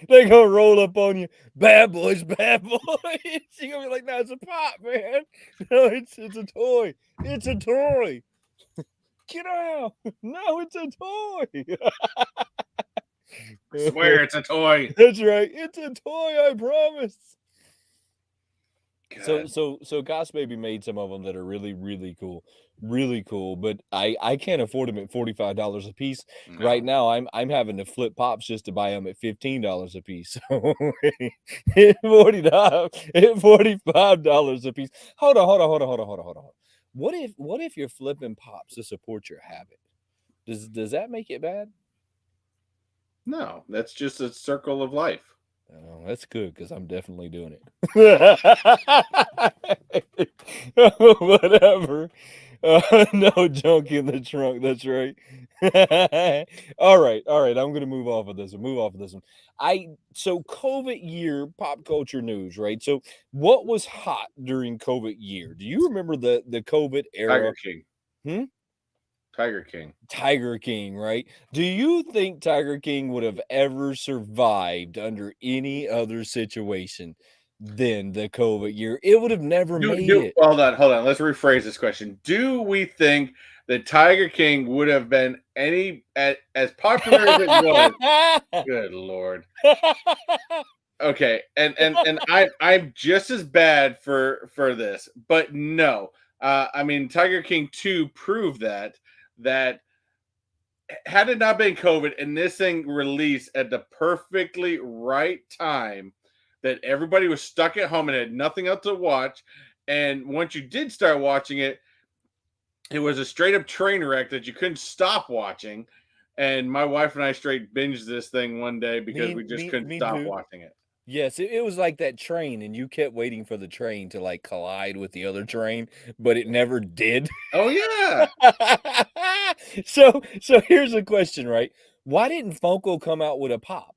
They gonna roll up on you. Bad boys, bad boys. She gonna be like, no, it's a pop, man. No, it's a toy. It's a toy. Get out. No, it's a toy. I swear it's a toy. That's right. It's a toy, I promise. God. So Goss Baby made some of them that are really, really cool. Really cool. But I can't afford them at $45 a piece. No. Right now, I'm having to flip pops just to buy them at $15 a piece. So $45 a piece. Hold on. What if you're flipping pops to support your habit? Does that make it bad? No, that's just a circle of life. Oh, that's good because I'm definitely doing it. Whatever. No junk in the trunk. That's right. All right. All right. I'm gonna move off of this one. Move off of this one. So COVID year pop culture news, right? So what was hot during COVID year? Do you remember the COVID era? Tiger King. Hmm? Tiger King. Tiger King, right? Do you think Tiger King would have ever survived under any other situation than the COVID year? It would have never made it. Hold on. Let's rephrase this question. Do we think that Tiger King would have been as popular as it was? Good Lord. Okay, and I'm just as bad for this, but no. I mean, Tiger King 2 proved that had it not been COVID and this thing released at the perfectly right time, that everybody was stuck at home and had nothing else to watch. And once you did start watching it, it was a straight up train wreck that you couldn't stop watching. And my wife and I straight binged this thing one day because we just couldn't Me stop too. watching it. Yes, it was like that train, and you kept waiting for the train to like collide with the other train, but it never did. Oh yeah. So here's a question, right? Why didn't Funko come out with a pop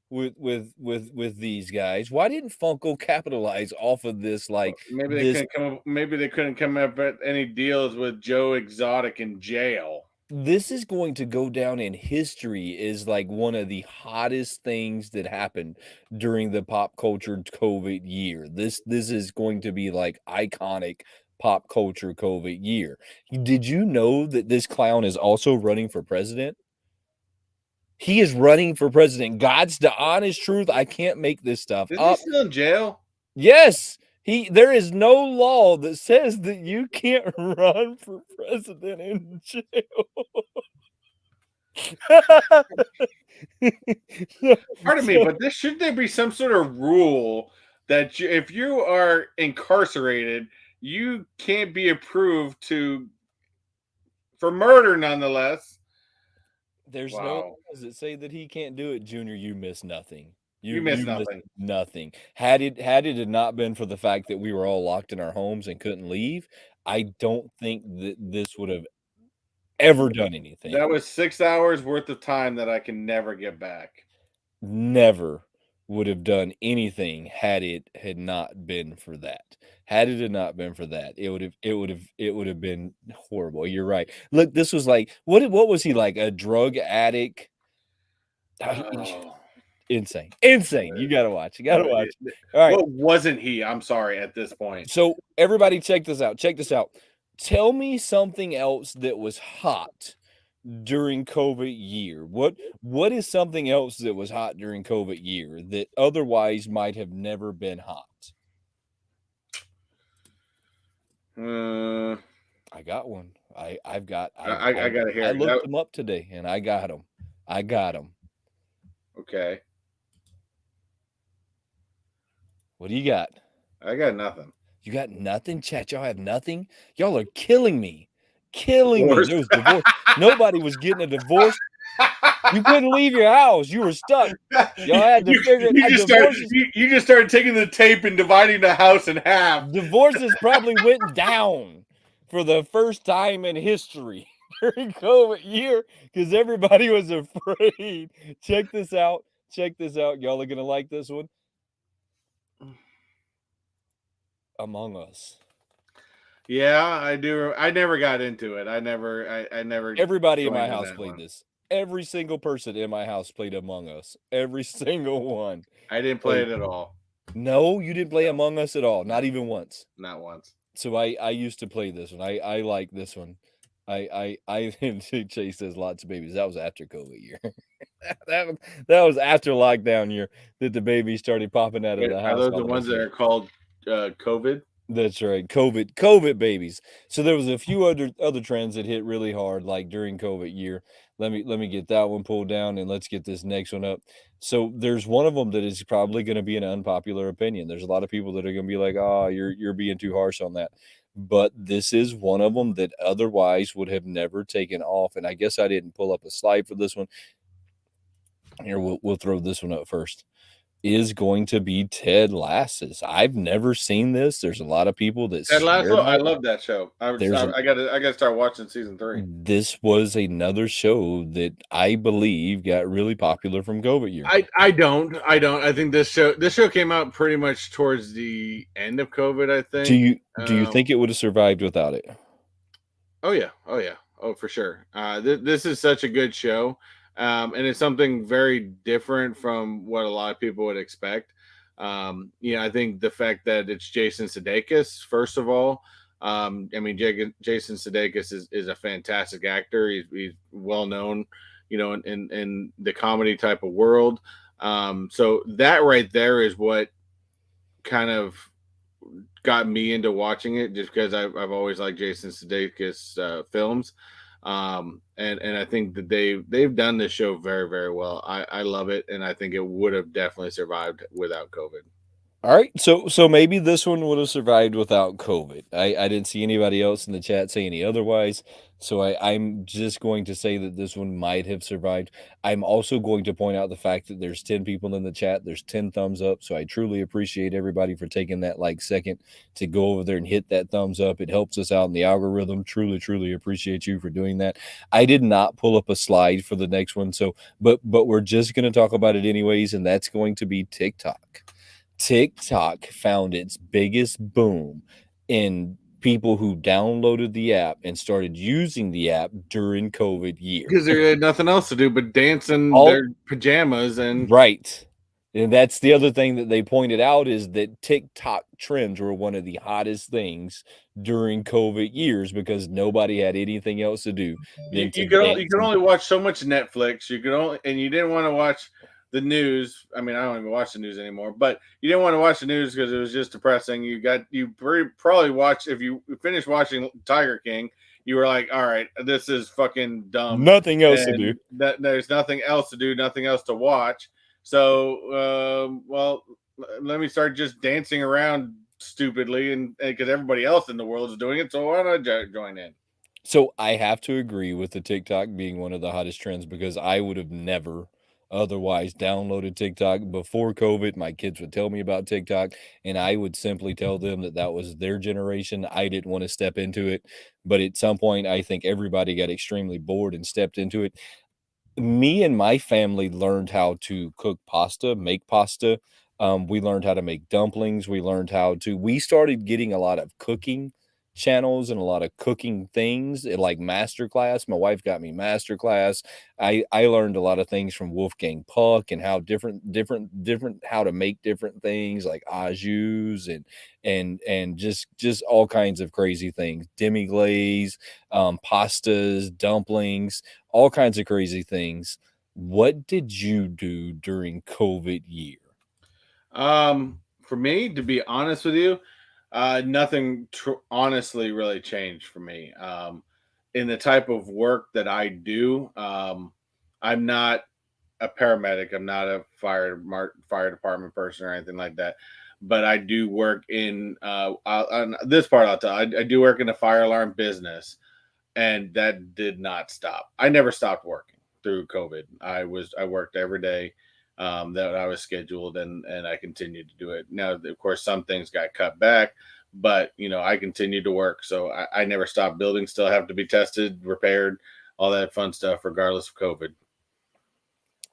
with these guys? Why didn't Funko capitalize off of this like this Maybe they couldn't come up with any deals with Joe Exotic in jail. this is going to go down in history as like one of the hottest things that happened during the pop culture COVID year. This is going to be like iconic pop culture COVID year. Did you know that this clown is also running for president? He is running for president. God's the honest truth. I can't make this stuff Isn't he up. still in jail? Yes, there is no law that says that you can't run for president in jail. Pardon me, but shouldn't there be some sort of rule that if you are incarcerated, you can't be approved for murder, nonetheless. There's no Wow, laws that say that he can't do it, Junior. You miss nothing. you You missed miss nothing. nothing. Had it had not been for the fact that we were all locked in our homes and couldn't leave, I don't think that this would have ever done anything. That was 6 hours worth of time that I can never get back. Never would have done anything had it had not been for that. Had it had not been for that, it would have been horrible. You're right. Look, this was like what was he like? A drug addict? Oh, Insane. Insane. You gotta watch. You gotta watch. All right. what wasn't he? I'm sorry at this point. So everybody check this out. Check this out. Tell me something else that was hot during COVID year. What is something else that was hot during COVID year that otherwise might have never been hot? I got one. I've got I got to hear. I looked them up today and I got them. I got them. Okay. What do you got? I got nothing. You got nothing, chat? Y'all have nothing? Y'all are killing me. Killing me. There was divorce. Nobody was getting a divorce. You couldn't leave your house. You were stuck. Y'all had to figure it. You just started taking the tape and dividing the house in half. Divorces probably went down for the first time in history during COVID year because everybody was afraid. Check this out. Check this out. Y'all are gonna like this one. Among Us. Yeah, I do. I never got into it. I never. Everybody in my joined house that played one. this. Every single person in my house played Among Us. Every single one. I didn't play it at all. No, you didn't play Among Us at all. Not even once. Not once. So I used to play this one. I like this one. I Chase says lots of babies. That was after COVID year. that was after lockdown year that the babies started popping out of the house. Are those the ones that are called COVID? That's right. COVID babies. So there was a few other trends that hit really hard, like during COVID year. Let me get that one pulled down and let's get this next one up. So there's one of them that is probably going to be an unpopular opinion. There's a lot of people that are going to be like, "Oh, you're being too harsh on that." But this is one of them that otherwise would have never taken off. And I guess I didn't pull up a slide for this one. Here, we'll throw this one up first. is going to be Ted Lasso's. I've never seen this. There's a lot of people that Ted swear Lasso, I by it. love that show. There's an I gotta start watching season 3. This was another show that I believe got really popular from COVID year. I think this show came out pretty much towards the end of COVID. I Do think. you think it would have survived without it? Oh yeah, oh yeah, oh for sure. This is such a good show, and it's something very different from what a lot of people would expect. I think the fact that it's Jason Sudeikis, first of all. I mean, Jason Sudeikis is a fantastic actor. He's well known, in the comedy type of world. So that right there is what kind of got me into watching it, just because I've always liked Jason Sudeikis films, and I think that they've done this show very very well. I love it, and I think it would have definitely survived without COVID. All right, so maybe this one would have survived without COVID. I didn't see anybody else in the chat say any otherwise, so I'm just going to say that this one might have survived. I'm also going to point out the fact that there's 10 people in the chat. There's 10 thumbs up, so I truly appreciate everybody for taking that second to go over there and hit that thumbs up. It helps us out in the algorithm. Truly appreciate you for doing that. I did not pull up a slide for the next one, so but we're just going to talk about it anyways, and that's going to be TikTok. TikTok found its biggest boom in people who downloaded the app and started using the app during COVID year. Because they had nothing else to do but dance in All their pajamas and right. And that's the other thing that they pointed out is that TikTok trends were one of the hottest things during COVID years because nobody had anything else to do you, than to you could only dance. you could only watch so much Netflix. You could only and you didn't want to watch the news. I mean, I don't even watch the news anymore, but you didn't want to watch the news because it was just depressing. Probably watched if you finished watching Tiger King, you were like, all right, this is fucking dumb, Nothing else to do. and that there's nothing else to do, nothing else to watch. So, well, let me start just dancing around stupidly, and because everybody else in the world is doing it, so why not join in? So I have to agree with the TikTok being one of the hottest trends because I would have never otherwise downloaded TikTok before COVID. My kids would tell me about TikTok, and I would simply tell them that that was their generation. I didn't want to step into it, but at some point, I think everybody got extremely bored and stepped into it. Me and my family learned how to cook pasta, make pasta. We learned how to make dumplings. We started getting a lot of cooking channels and a lot of cooking things like masterclass. My wife got me masterclass. I learned a lot of things from Wolfgang Puck and how different how to make different things like au jus and just all kinds of crazy things. Demi glaze, pastas, dumplings, all kinds of crazy things. What did you do during COVID year? For me, to be honest with you, nothing honestly really changed for me. In the type of work that I do, I'm not a paramedic. I'm not a fire department person or anything like that. But I do work in on this part. I'll tell. I do work in a fire alarm business, and that did not stop. I never stopped working through COVID. I worked every day that I was scheduled, and I continued to do it. Now, of course, some things got cut back, but I continued to work, so I never stopped. Buildings still have to be tested, repaired, all that fun stuff, regardless of COVID.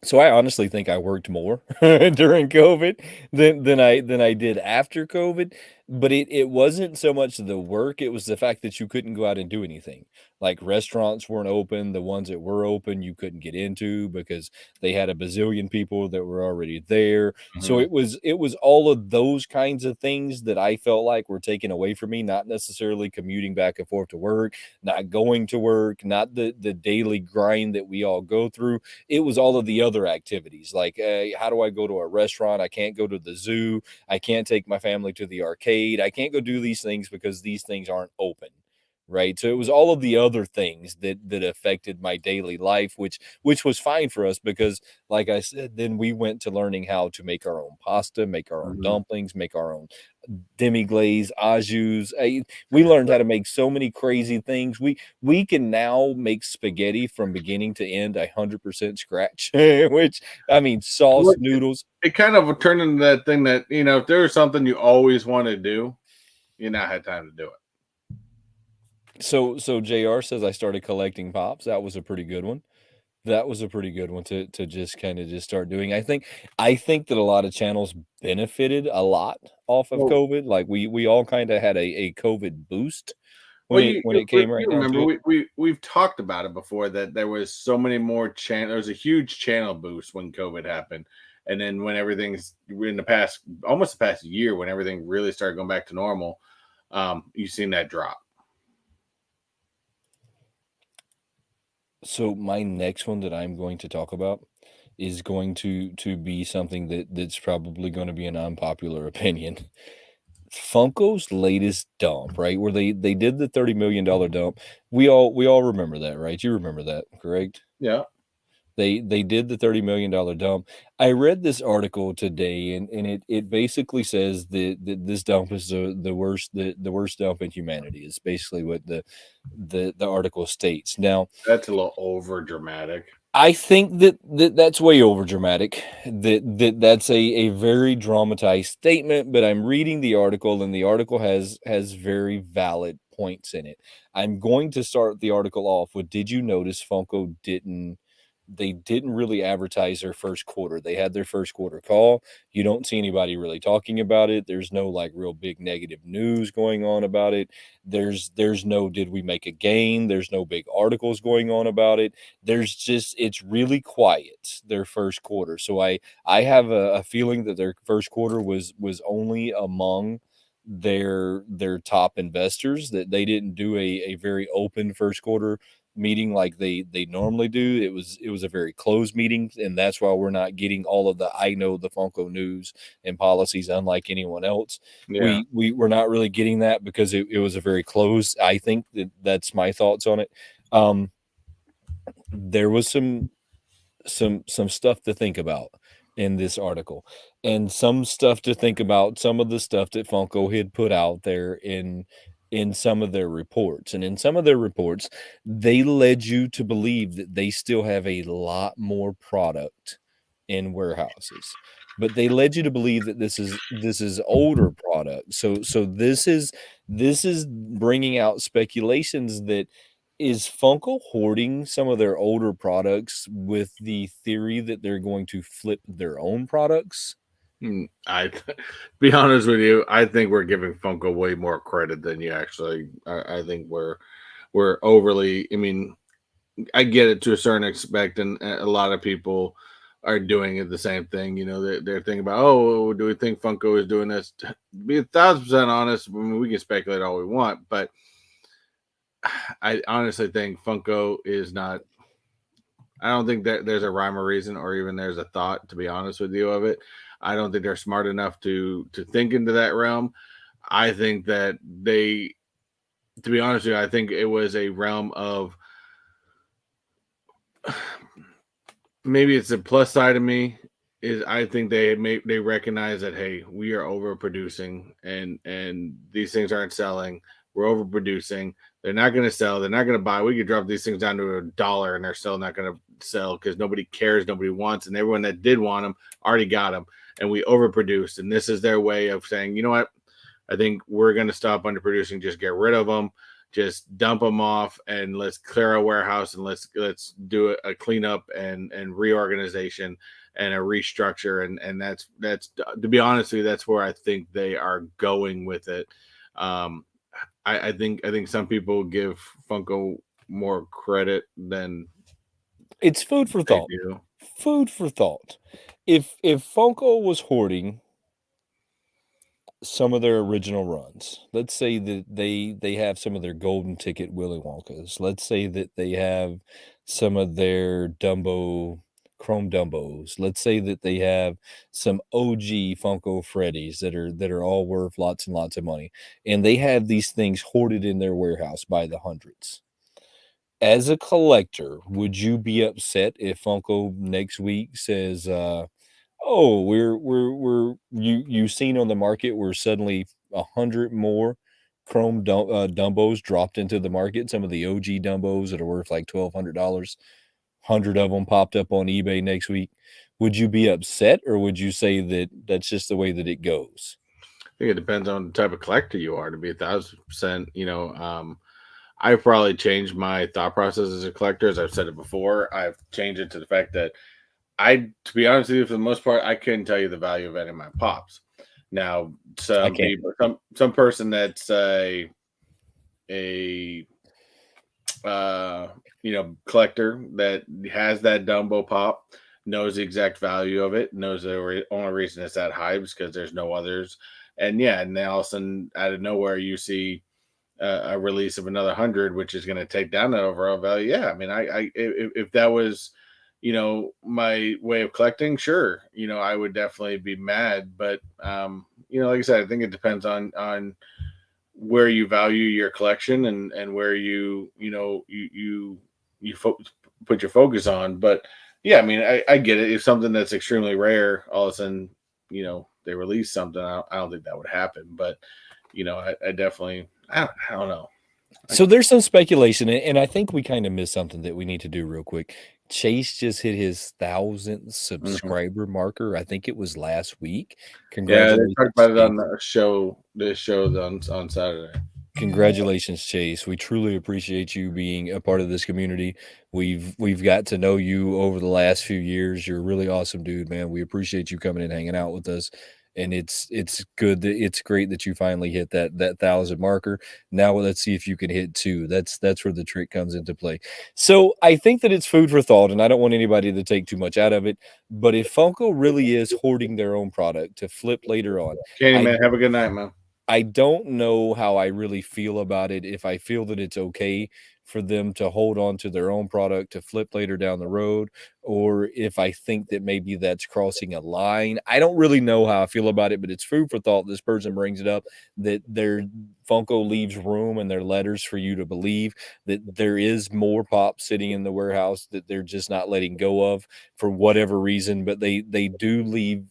So I honestly think I worked more during COVID than I did after COVID, but it wasn't so much the work, it was the fact that you couldn't go out and do anything. Like restaurants weren't open, the ones that were open you couldn't get into because they had a bazillion people that were already there. So Mhm. it was all of those kinds of things that I felt like were taken away from me, not necessarily commuting back and forth to work, not going to work, not the daily grind that we all go through. It was all of the other activities like how do I go to a restaurant? I can't go to the zoo. I can't take my family to the arcade. I can't go do these things because these things aren't open. right? So it was all of the other things that affected my daily life, which was fine for us because, like I said, then we went to learning how to make our own pasta, make our own Mhm. dumplings, make our own demi glaze, au jus. We learned how to make so many crazy things. We can now make spaghetti from beginning to end 100% scratch, which I mean sauce, Well, noodles. it kind of turned into that thing that, if there was something you always want to do, you now had time to do it. So JR says I started collecting pops. That was a pretty good one. That was a pretty good one to just kind of just start doing. I think that a lot of channels benefited a lot off of Well, COVID. Like we all kind of had a COVID boost well, when it came you right down remember to it. we've talked about it before that there was so many more channel. There was a huge channel boost when COVID happened, and then when everything's in the past, almost the past year, when everything really started going back to normal, you've seen that drop. So my next one that I'm going to talk about is going to be something that's probably going to be an unpopular opinion. Funko's latest dump, right? Where they did the $30 million dump. We all remember that, right? You remember that, correct? Yeah, They did the $30 million dump. I read this article today, and it basically says that this dump is the worst dump in humanity. Is basically what the article states. Now, that's a little over dramatic. I think that's way over dramatic. That's a very dramatized statement, but I'm reading the article and the article has very valid points in it. I'm going to start the article off with, did you notice Funko didn't really advertise their first quarter. They had their first quarter call. You don't see anybody really talking about it. There's no like real big negative news going on about it. There's no did we make a gain? There's no big articles going on about it. There's just it's really quiet their first quarter. So I have a feeling that their first quarter was only among their top investors, that they didn't do a very open first quarter meeting like they normally do. It was a very closed meeting, and that's why we're not getting all of the I know the Funko news and policies, unlike anyone else. Yeah. We're not really getting that because it was a very closed. I think that's my thoughts on it. Um, there was some stuff to think about in this article, and some stuff to think about some of the stuff that Funko had put out there in some of their reports. And in some of their reports, they led you to believe that they still have a lot more product in warehouses. But they led you to believe that this is older product. So this is bringing out speculations that, is Funko hoarding some of their older products with the theory that they're going to flip their own products? I be honest with you, I think we're giving Funko way more credit than you actually. I think we're overly. I mean, I get it to a certain aspect, and a lot of people are doing it the same thing. They're thinking about, oh, do we think Funko is doing this? To be 1,000% honest, I mean, we can speculate all we want, but I honestly think Funko is not. I don't think that there's a rhyme or reason, or even there's a thought. To be honest with you, of it, I don't think they're smart enough to think into that realm. I think that they, to be honest with you, I think it was a realm of, maybe it's a plus side of me, is I think they recognize that, hey, we are overproducing, and these things aren't selling. We're overproducing. They're not going to sell. They're not going to buy. We could drop these things down to $1, and they're still not going to sell because nobody cares, nobody wants, and everyone that did want them already got them. And we overproduced, and this is their way of saying, you know what? I think we're going to stop underproducing. Just get rid of them, just dump them off, and let's clear our warehouse, and let's do a cleanup and reorganization and a restructure. And that's to be honest with you, that's where I think they are going with it. um I think some people give Funko more credit than It's food for they thought. do. Food for thought. If Funko was hoarding some of their original runs, let's say that they have some of their golden ticket Willy Wonkas. Let's say that they have some of their Dumbo Chrome Dumbos. Let's say that they have some OG Funko Freddies that are all worth lots and lots of money, and they have these things hoarded in their warehouse by the hundreds. As a collector, would you be upset if Funko next week says, "Oh, we're you seen on the market where suddenly 100 more Dumbos dropped into the market, some of the OG Dumbos that are worth like $1,200, 100 of them popped up on eBay next week." Would you be upset, or would you say that that's just the way that it goes? I think it depends on the type of collector you are. To be 1,000%, I've probably changed my thought process as a collector. As I've said it before, I've changed it to the fact that to be honest with you, for the most part, I couldn't tell you the value of any of my pops. Now, I some can't. people, some person that's a collector that has that Dumbo pop knows the exact value of it, knows the only reason it's that high is because there's no others. And yeah, and then all of a sudden, out of nowhere, you see a release of another 100, which is going to take down that overall value. Yeah, I mean, if that was, my way of collecting, sure, I would definitely be mad. But like I said, I think it depends on where you value your collection and where you put your focus on. But yeah, I mean, I get it. If something that's extremely rare, all of a sudden, they release something, I don't think that would happen. But I definitely, I don't know. So there's some speculation, and I think we kind of missed something that we need to do real quick. Chase just hit his 1,000th Mhm. subscriber marker. I think it was last week. Yeah, they Congratulations, talked about it on Chase. the show. This show on Saturday. Congratulations, Chase. We truly appreciate you being a part of this community. We've got to know you over the last few years. You're a really awesome dude, man. We appreciate you coming and hanging out with us. And it's great that you finally hit that 1,000 marker. Now let's see if you can hit two. That's where the trick comes into play. So I think that it's food for thought, and I don't want anybody to take too much out of it. But if Funko really is hoarding their own product to flip later on, Kenny, I man, have a good night, man. I don't know how I really feel about it, if I feel that it's okay for them to hold on to their own product to flip later down the road, or if I think that maybe that's crossing a line. I don't really know how I feel about it, but it's food for thought. This person brings it up that their Funko leaves room in their letters for you to believe that there is more pop sitting in the warehouse that they're just not letting go of for whatever reason, but they do lead,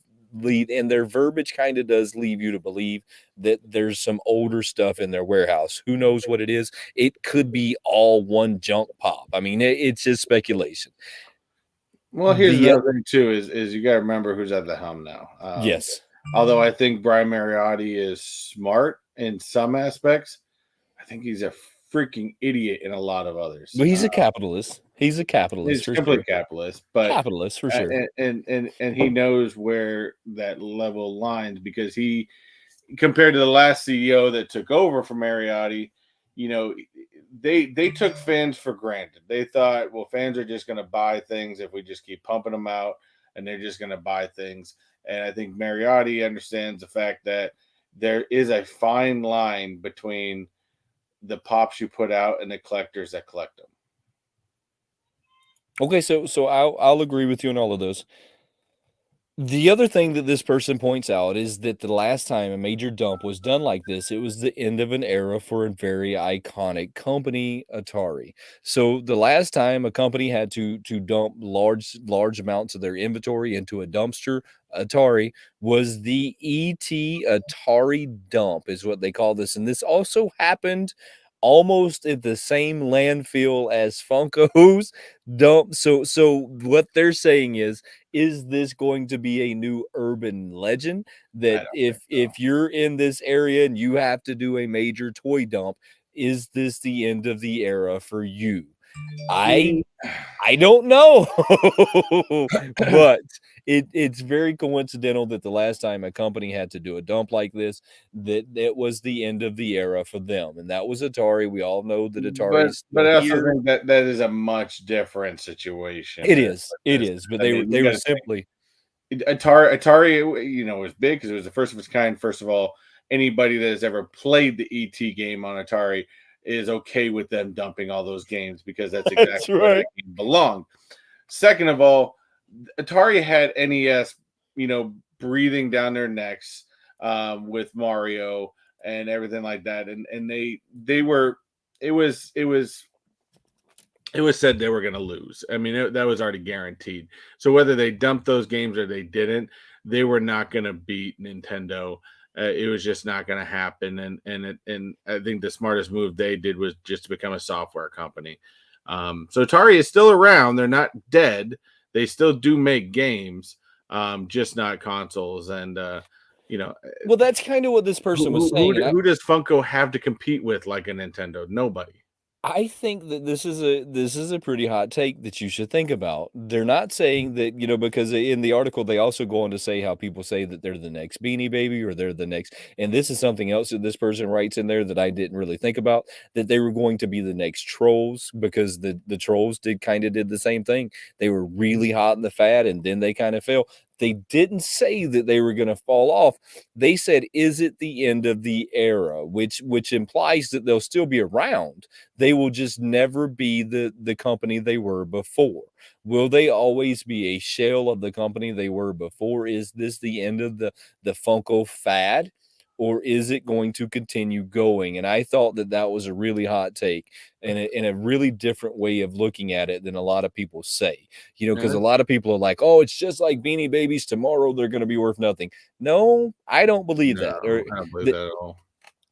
and their verbiage kind of does leave you to believe that there's some older stuff in their warehouse. Who knows what it is? It could be all one junk pop. I mean, it's just speculation. Well, here's The another thing too: is you got to remember who's at the helm now. Yes, Although I think Brian Mariotti is smart in some aspects, I think he's a freaking idiot in a lot of others. but he's a capitalist. He's a capitalist He's for complete sure. capitalist, but Capitalist for sure. and he knows where that level lines because he, compared to the last CEO that took over from Mariotti, you know, they took fans for granted. They thought, well, fans are just going to buy things if we just keep pumping them out, and they're just going to buy things. And I think Mariotti understands the fact that there is a fine line between the pops you put out and the collectors that collect them. Okay, so I'll agree with you on all of those. The other thing that this person points out is that the last time a major dump was done like this, it was the end of an era for a very iconic company, Atari. So the last time a company had to dump large amounts of their inventory into a dumpster, Atari, was the ET Atari dump, is what they call this. And this also happened almost at the same landfill as Funko's dump. So what they're saying is this going to be a new urban legend I that don't think if you're in this area and you have to do a major toy dump, is this the end of the era for you? I so. I don't know. But it's very coincidental that the last time a company had to do a dump like this, that it was the end of the era for them, and that was Atari. We all know that Atari is But still I also here. think that that is a much different situation It with is, it this. is, but I mean, you they got were to simply Atari, was big because it was the first of its kind. First of all, anybody that has ever played the ET game on Atari is okay with them dumping all those games because that's That's exactly where right. that game belonged. Second of all, Atari had NES, breathing down their necks with Mario and everything like that, and they were it was said they were going to lose. I mean, that was already guaranteed. So whether they dumped those games or they didn't, they were not going to beat Nintendo. It was just not going to happen. And I think the smartest move they did was just to become a software company. So Atari is still around. They're not dead. They still do make games, just not consoles. And Well, that's kind of what this person was saying, and who does Funko have to compete with like a Nintendo? Nobody. I think that this is a pretty hot take that you should think about. They're not saying that, because in the article they also go on to say how people say that they're the next Beanie Baby or they're the next, and this is something else that this person writes in there that I didn't really think about, that they were going to be the next Trolls, because the Trolls did the same thing. They were really hot in the fad and then they kind of fell. They didn't say that they were going to fall off. They said, is it the end of the era, which implies that they'll still be around. They will just never be the company they were before. Will they always be a shell of the company they were before? Is this the end of the Funko fad? Or is it going to continue going? And I thought that that was a really hot take and a really different way of looking at it than a lot of people say. Because a lot of people are like, oh, it's just like Beanie Babies. Tomorrow they're going to be worth nothing. No, I don't believe No, that. Or I don't believe that at all.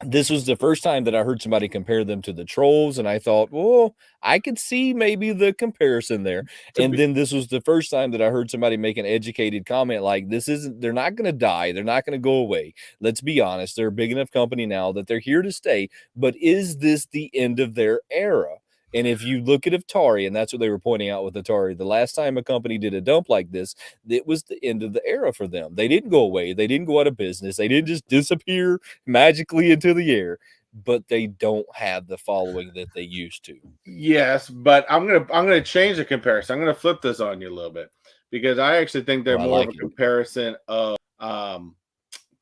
this was the first time that I heard somebody compare them to the Trolls, and I thought, well, I could see maybe the comparison there. To And be, then this was the first time that I heard somebody make an educated comment like, this isn't, they're not going to die. They're not going to go away. Let's be honest. They're a big enough company now that they're here to stay. But is this the end of their era? And if you look at Atari, and that's what they were pointing out with Atari, the last time a company did a dump like this, it was the end of the era for them. They didn't go away. They didn't go out of business. They didn't just disappear magically into the air, but they don't have the following that they used to. yes, but I'm gonna change the comparison. I'm gonna flip this on you a little bit because I actually think they're Well, I more of a like it. comparison of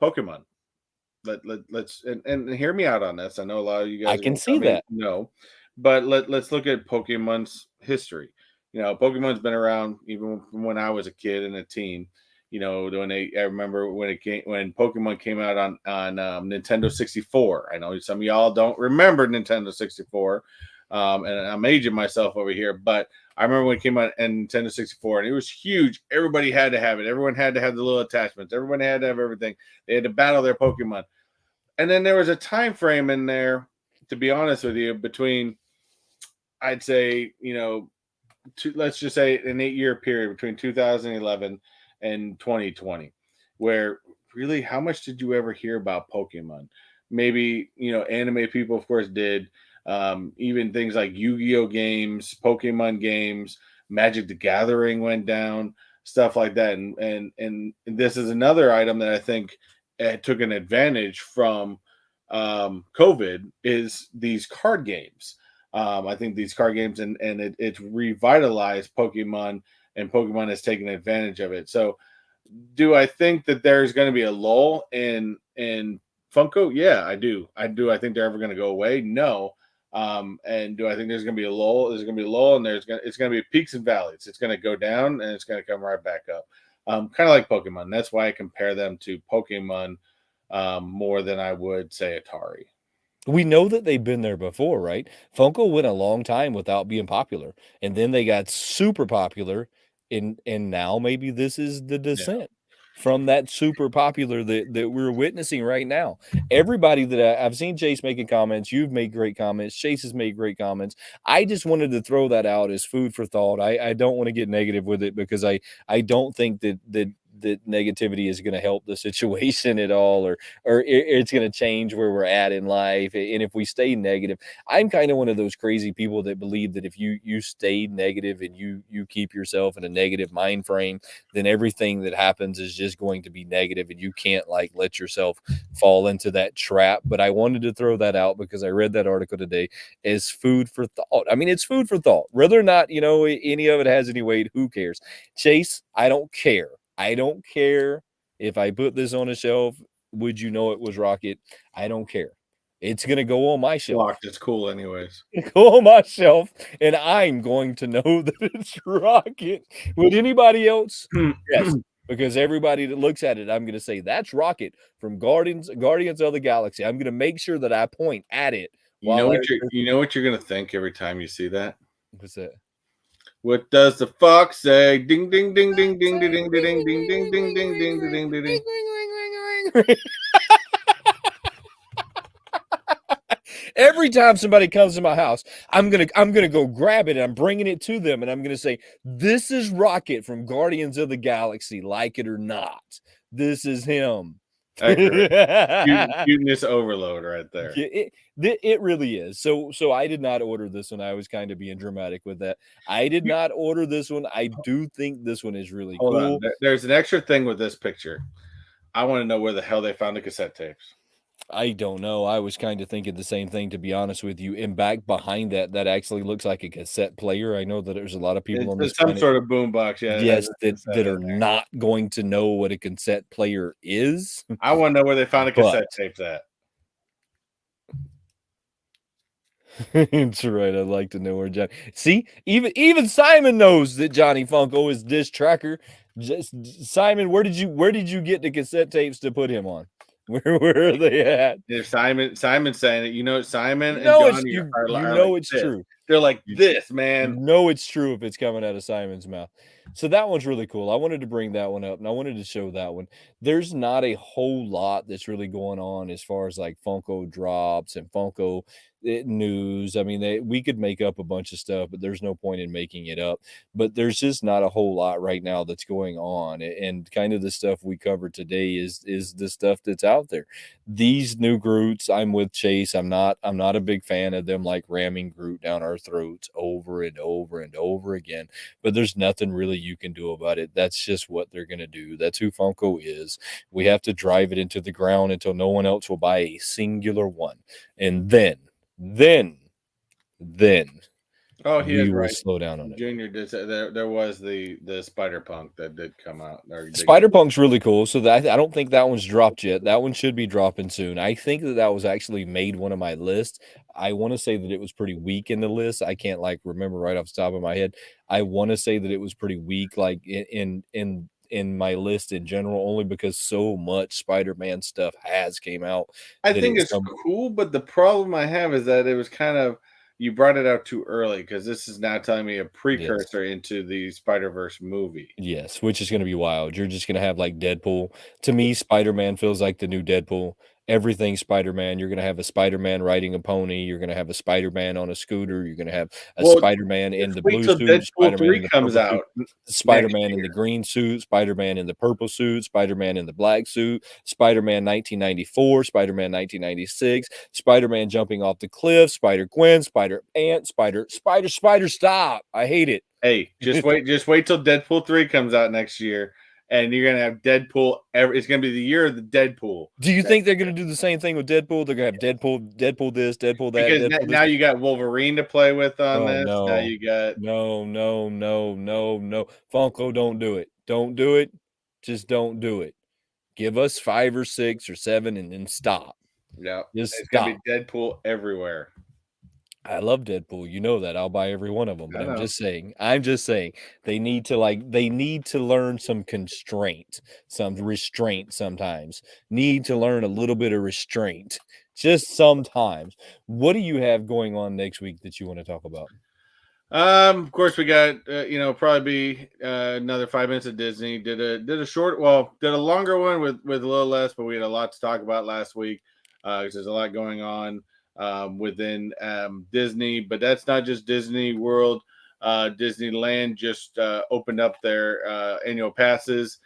Pokemon. Let's and hear me out on this. I know a lot of you I guys are can gonna tell see me that. no, but let's look at Pokemon's history. Pokemon's been around even from when I was a kid and a teen. I remember when Pokemon came out on Nintendo 64. I know some of y'all don't remember Nintendo 64, and I'm aging myself over here, but I remember when it came out in Nintendo 64, and it was huge. Everybody had to have it. Everyone had to have the little attachments. Everyone had to have everything. They had to battle their Pokemon. And then there was a time frame in there, to be honest with you, between I'd say, let's just say an 8-year period between 2011 and 2020, where really, how much did you ever hear about Pokemon? Maybe, anime people, of course, did. Even things like Yu-Gi-Oh games, Pokemon games, Magic the Gathering went down, stuff like that. And this is another item that I think took an advantage from COVID is these card games. I think these card games and it's revitalized Pokemon, and Pokemon has taken advantage of it. So, do I think that there's going to be a lull in Funko? Yeah, I do. I do. I think they're ever going to go away? No. And do I think there's going to be a lull? There's going to be a lull, and it's going to be peaks and valleys. It's going to go down, and it's going to come right back up. Kind of like Pokemon. That's why I compare them to Pokemon more than I would say Atari. We know that they've been there before, right? Funko went a long time without being popular, and then they got super popular, and now maybe this is the Yeah. descent from that super popular that we're witnessing right now. Everybody that I've seen Chase making comments, you've made great comments, Chase has made great comments. I just wanted to throw that out as food for thought. I don't want to get negative with it because I don't think that negativity is going to help the situation at all, or it's going to change where we're at in life. And if we stay negative, I'm kind of one of those crazy people that believe that if you stay negative and you keep yourself in a negative mind frame, then everything that happens is just going to be negative, and you can't like let yourself fall into that trap. But I wanted to throw that out because I read that article today as food for thought. I mean, it's food for thought. Whether or not, any of it has any weight, who cares? Chase, I don't care. I don't care if I put this on a shelf. Would you know it was Rocket? I don't care. It's gonna go on my shelf. Locked. It's cool, anyways. Go on my shelf, and I'm going to know that it's Rocket. Would anybody else? Yes, because everybody that looks at it, I'm gonna say, "That's Rocket from Guardians of the Galaxy." I'm gonna make sure that I point at it while I You know what you're gonna think every time you see that. what's that? What does the fox say? Ding ding ding ding ding ding ding ding ding ding ding ding ding ding ding ding. Every time somebody comes to my house, I'm gonna go grab it and I'm bringing it to them and I'm gonna say, "This is Rocket from Guardians of the Galaxy, like it or not. This is him." Accurate. Cuteness overload right there. Yeah, it really is. So I did not order this one. I was kind of being dramatic with that. I did not order this one. I do think this one is really Hold on. cool. There's an extra thing with this picture. I want to know where the hell they found the cassette tapes. I don't know. I was kind of thinking the same thing, to be honest with you. And back behind that, that actually looks like a cassette player. I know that there's a lot of people on this It's some planet, sort of boombox. Yeah, it has yes, a that cassette in are there. not going to know what a cassette player is. I want to know where they found the But cassette tapes at. it's right. I'd like to know where Johnny. See, even Simon knows that Johnny Funko is this tracker. Just Simon, where did you get the cassette tapes to put him on? Where are they at? If Simon's saying it, you know, Simon You and know it's Johnny you. You are like know it's this. true. They're like You this, you man. know it's true if it's coming out of Simon's mouth. So that one's really cool. I wanted to bring that one up, and I wanted to show that one. There's not a whole lot that's really going on as far as like Funko drops and Funko news. I mean, we could make up a bunch of stuff, but there's no point in making it up. But there's just not a whole lot right now that's going on, and kind of the stuff we covered today is the stuff that's out there. These new Groots, I'm with Chase. I'm not a big fan of them like ramming Groot down our throats over and over and over again. But there's nothing really you can do about it. That's just what they're gonna do. That's who Funko is. We have to drive it into the ground until no one else will buy a singular one. And then, then Oh, he is we will right. slow down on it. Junior did say there was the Spider Punk that did come out. Spider Punk's really cool. So that I don't think that one's dropped yet. That one should be dropping soon. I think that was actually made one of my lists. I want to say that it was pretty weak in the list. I can't like remember right off the top of my head. I want to say that it was pretty weak, like in my list in general, only because so much Spider-Man stuff has came out I that think it's it's cool, but the problem I have is that it was kind of you brought it out too early because this is now telling me a yes. precursor into the Spider-Verse movie. Yes, which is gonna be wild. You're just gonna have, like, Deadpool. To me, Spider-Man feels like the new Deadpool. Everything Spider-Man. You're gonna have a Spider-Man riding a pony. You're gonna have a Spider-Man on a scooter. You're gonna have a Well, Spider-Man in just the wait blue till suit, Deadpool Spider-Man 3 in the comes purple suit, out next Spider-Man in the year. green suit, Spider-Man in the purple suit, Spider-Man in the black suit, Spider-Man 1994, Spider-Man 1996, Spider-Man jumping off the cliff, Spider-Gwen, Spider-Ant, Spider, stop. I hate it. Hey, just wait till Deadpool 3 comes out next year, and you're gonna have Deadpool it's gonna be the year of the Deadpool. Do you think they're gonna do the same thing with Deadpool? They're gonna have Deadpool this, Deadpool that, Because Deadpool this. now you got Wolverine to play with on Oh this. Now no. you got No, no, no, no, no. Funko, don't do it. Don't do it. Just don't do it. Give us 5 or 6 or 7 and then stop. yeah, Just it's gonna be stop. Deadpool everywhere. I love Deadpool. You know that. I'll buy every one of them. But I know. I'm just saying they need to learn some constraint, some restraint sometimes. Need to learn a little bit of restraint. Just sometimes. What do you have going on next week that you want to talk about? Of course, we got probably be another 5 minutes of Disney. Did a short, well, did a longer one with a little less, but we had a lot to talk about last week because there's a lot going on within Disney. But that's not just Disney World. Disneyland just opened up their annual passes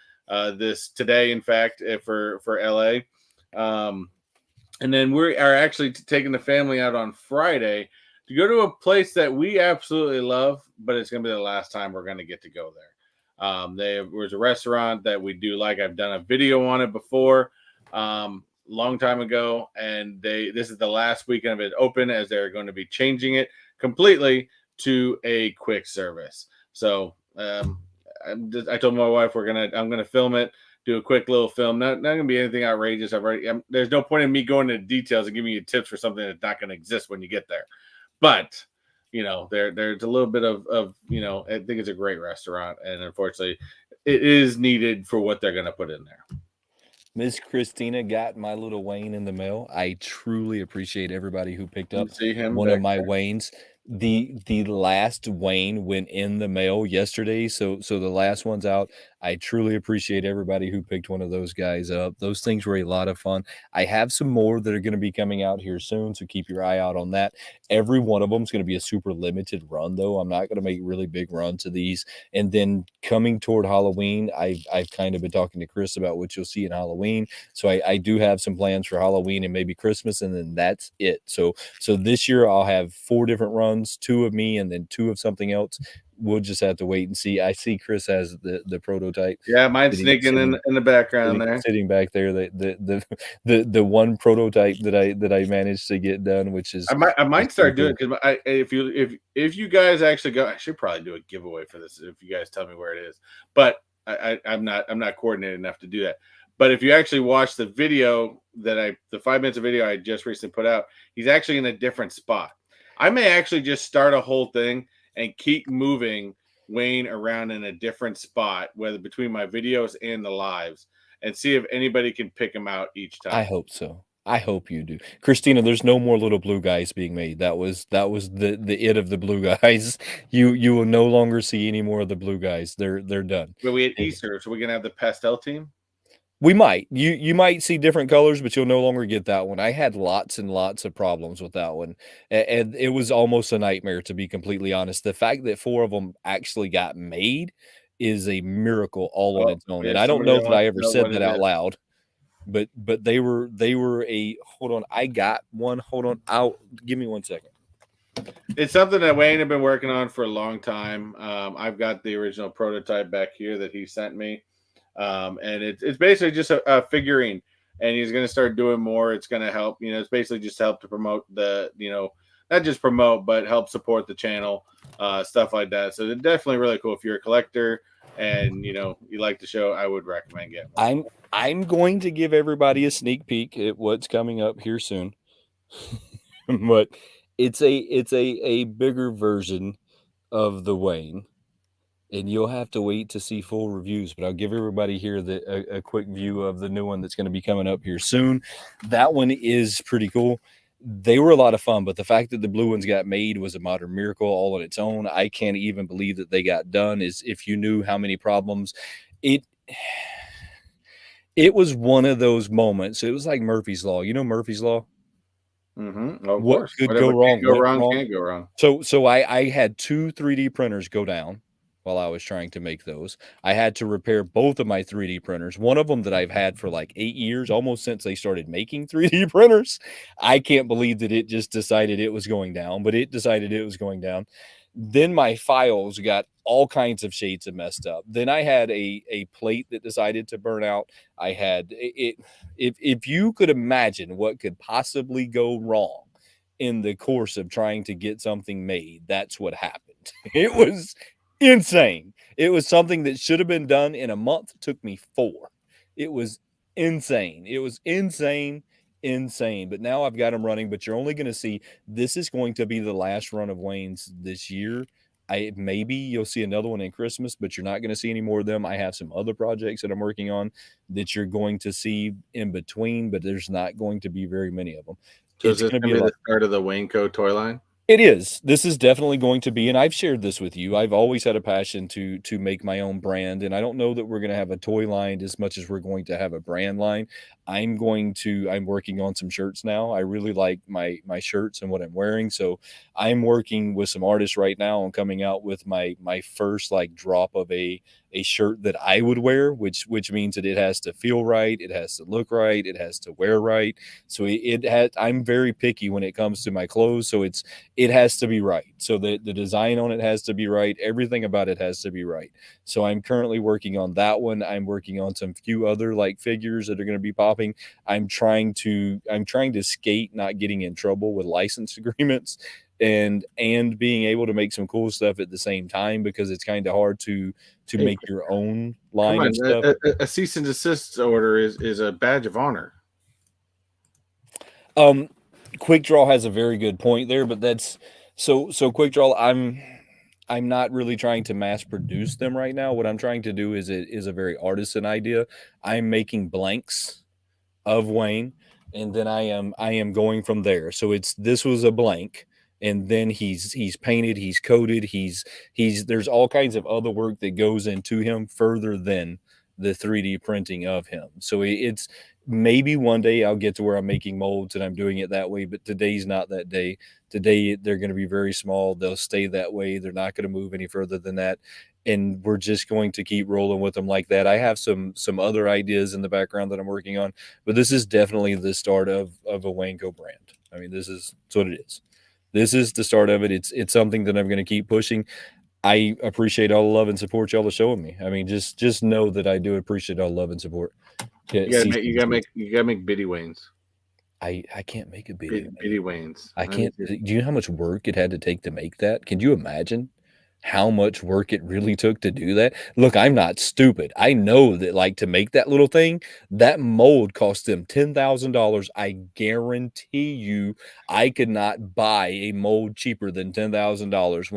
this today, in fact, for LA. And then we are actually taking the family out on Friday to go to a place that we absolutely love, but it's going to be the last time we're going to get to go there. There was a restaurant that we do like. I've done a video on it before, long time ago, and this is the last weekend of it open as they're going to be changing it completely to a quick service. So I told my wife I'm gonna film it do a quick little film. Not gonna be anything outrageous. There's no point in me going into details and giving you tips for something that's not gonna exist when you get there. But there's a little bit of I think it's a great restaurant, and unfortunately, it is needed for what they're gonna put in there. Miss Christina got my little Wayne in the mail. I truly appreciate everybody who picked You up see him one of back my there? Waynes. The last Wayne went in the mail yesterday, so the last one's out. I truly appreciate everybody who picked one of those guys up. Those things were a lot of fun. I have some more that are going to be coming out here soon, so keep your eye out on that. Every one of them is going to be a super limited run, though. I'm not going to make really big runs of these. And then coming toward Halloween, I've kind of been talking to Chris about what you'll see in Halloween. So I do have some plans for Halloween and maybe Christmas, and then that's it. So this year I'll have 4 different runs, 2 of me and then 2 of something else. We'll just have to wait and see. I see Chris has the prototype Yeah, mine's sitting sneaking in the background there. sitting back there. The one prototype that I managed to get done, which is I might pretty start doing cool. because if you guys actually go, I should probably do a giveaway for this if you guys tell me where it is. But I'm not coordinated enough to do that. But if you actually watch the video the 5 minutes of video I just recently put out, he's actually in a different spot. I may actually just start a whole thing and keep moving Wayne around in a different spot, whether between my videos and the lives, and see if anybody can pick him out each time. I hope so. I hope you do. Christina, there's no more little blue guys being made. That was the it of the blue guys. You will no longer see any more of the blue guys. They're done. But we had And Easter, so we're gonna have the pastel team. we might. You might see different colors, but you'll no longer get that one. I had lots and lots of problems with that one. And it was almost a nightmare, to be completely honest. The fact that 4 of them actually got made is a miracle all on Oh, its own. we And have I don't somebody know that that I wants to ever know said what that it out is. loud. But they were a hold on. I got one. Hold on. I'll give me 1 second. It's something that Wayne had been working on for a long time. I've got the original prototype back here that he sent me, and it's basically just a figurine. And he's going to start doing more. It's going to help. It's basically just help to promote not just promote, but help support the channel, stuff like that. So it's definitely really cool. If you're a collector and you like the show, I would recommend getting one. I'm going to give everybody a sneak peek at what's coming up here soon. But it's a bigger version of the Wayne. And you'll have to wait to see full reviews, but I'll give everybody here a quick view of the new one that's going to be coming up here soon. That one is pretty cool. They were a lot of fun, but the fact that the blue ones got made was a modern miracle all on its own. I can't even believe that they got done. Is if you knew how many problems it it was one of those moments. It was like Murphy's Law. You know Murphy's Law? Mm-hmm. Oh, of What course, could go whatever wrong can't go went wrong wrong. can't go wrong. So I had 2 3D printers go down while I was trying to make those. I had to repair both of my 3D printers. One of them that I've had for like 8 years, almost since they started making 3D printers. I can't believe that it just decided it was going down, but it decided it was going down. Then my files got all kinds of shades of messed up. Then I had a plate that decided to burn out. I had it if you could imagine what could possibly go wrong in the course of trying to get something made, that's what happened. It was insane. It was something that should have been done in a month, took me 4. It was insane. It was insane, insane. But now I've got them running, but you're only going to see this is going to be the last run of Wayne's this year. Maybe you'll see another one in Christmas, but you're not going to see any more of them. I have some other projects that I'm working on that you're going to see in between, but there's not going to be very many of them. So is It's this going to going be to a be lot. the start of the Wayne Co. toy line? It is. This is definitely going to be, and I've shared this with you. I've always had a passion to make my own brand, and I don't know that we're going to have a toy line as much as we're going to have a brand line. I'm working on some shirts now. I really like my shirts and what I'm wearing, so I'm working with some artists right now on coming out with my first like drop of a shirt that I would wear, which means that it has to feel right, it has to look right, it has to wear right. So it has. I'm very picky when it comes to my clothes, so it has to be right. So the design on it has to be right. Everything about it has to be right. So I'm currently working on that one. I'm working on some few other like figures that are going to be popping. I'm trying to skate, not getting in trouble with license agreements and being able to make some cool stuff at the same time, because it's kind of hard to Hey, make your own come line on, of stuff. a cease and desist order is a badge of honor. Quick Draw has a very good point there, but that's so Quick Draw. I'm not really trying to mass produce them right now. What I'm trying to do is a very artisan idea. I'm making blanks of Wayne, and then I am going from there. So this was a blank, and then he's painted, he's coated, he's there's all kinds of other work that goes into him further than the 3D printing of him. So it's maybe one day I'll get to where I'm making molds and I'm doing it that way, but today's not that day. Today they're going to be very small. They'll stay that way. They're not going to move any further than that, and we're just going to keep rolling with them like that. I have some other ideas in the background that I'm working on, but this is definitely the start of a Wanko brand. I mean, that's what it is. This is the start of it. It's something that I'm going to keep pushing. I appreciate all the love and support y'all are showing me. I mean, just know that I do appreciate all the love and support. You gotta make Biddy Waynes. I can't make a Biddy Waynes. I can't. Do you know how much work it had to take to make that? Can you imagine how much work it really took to do that? Look, I'm not stupid. I know that, like, to make that little thing, that mold cost them $10,000. I guarantee you, I could not buy a mold cheaper than $10,000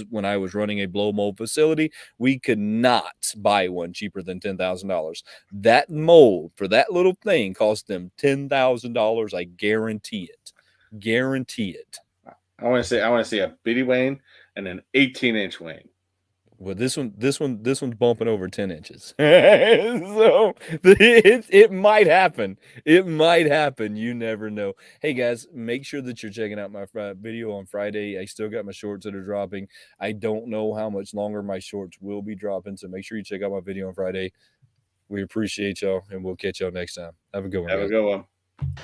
when I was running a blow mold facility. We could not buy one cheaper than $10,000. That mold for that little thing cost them $10,000. I guarantee it. Guarantee it. I want to see a Biddy Wayne and an 18-inch Wayne. Well, this one's bumping over 10 inches. So it might happen. It might happen. You never know. Hey guys, make sure that you're checking out my video on Friday. I still got my shorts that are dropping. I don't know how much longer my shorts will be dropping, so make sure you check out my video on Friday. We appreciate y'all, and we'll catch y'all next time. Have a good one, guys. Have a good one.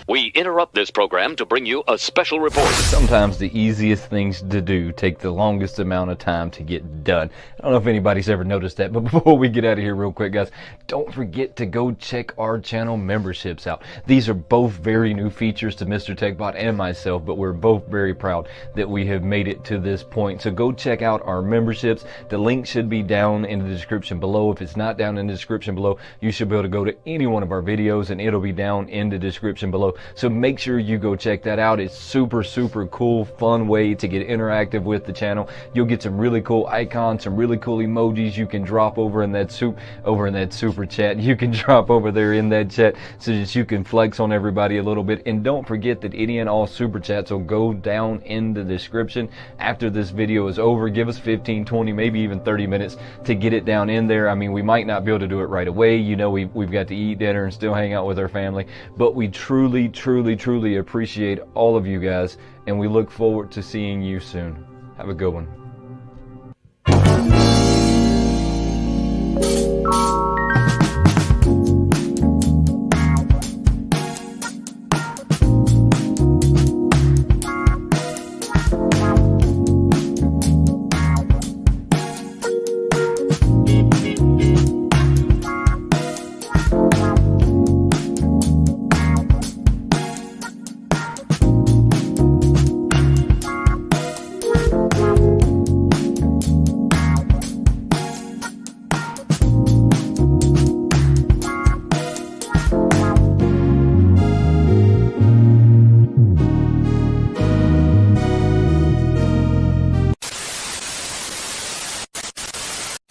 We interrupt this program to bring you a special report. Sometimes the easiest things to do take the longest amount of time to get done. I don't know if anybody's ever noticed that, but before we get out of here real quick, guys, don't forget to go check our channel memberships out. These are both very new features to Mr. TechBot and myself, but we're both very proud that we have made it to this point. So go check out our memberships. The link should be down in the description below. If it's not down in the description below, you should be able to go to any one of our videos and it'll be down in the description below. So make sure you go check that out. It's super cool, fun way to get interactive with the channel. You'll get some really cool icons, some really cool emojis you can drop over in that super chat. You can drop over there in that chat so that you can flex on everybody a little bit. And don't forget that any and all super chats will go down in the description after this video is over. Give us 15, 20, maybe even 30 minutes to get it down in there. I mean, we might not be able to do it right away. You know, we've got to eat dinner and still hang out with our family, but we truly appreciate all of you guys, and we look forward to seeing you soon. Have a good one.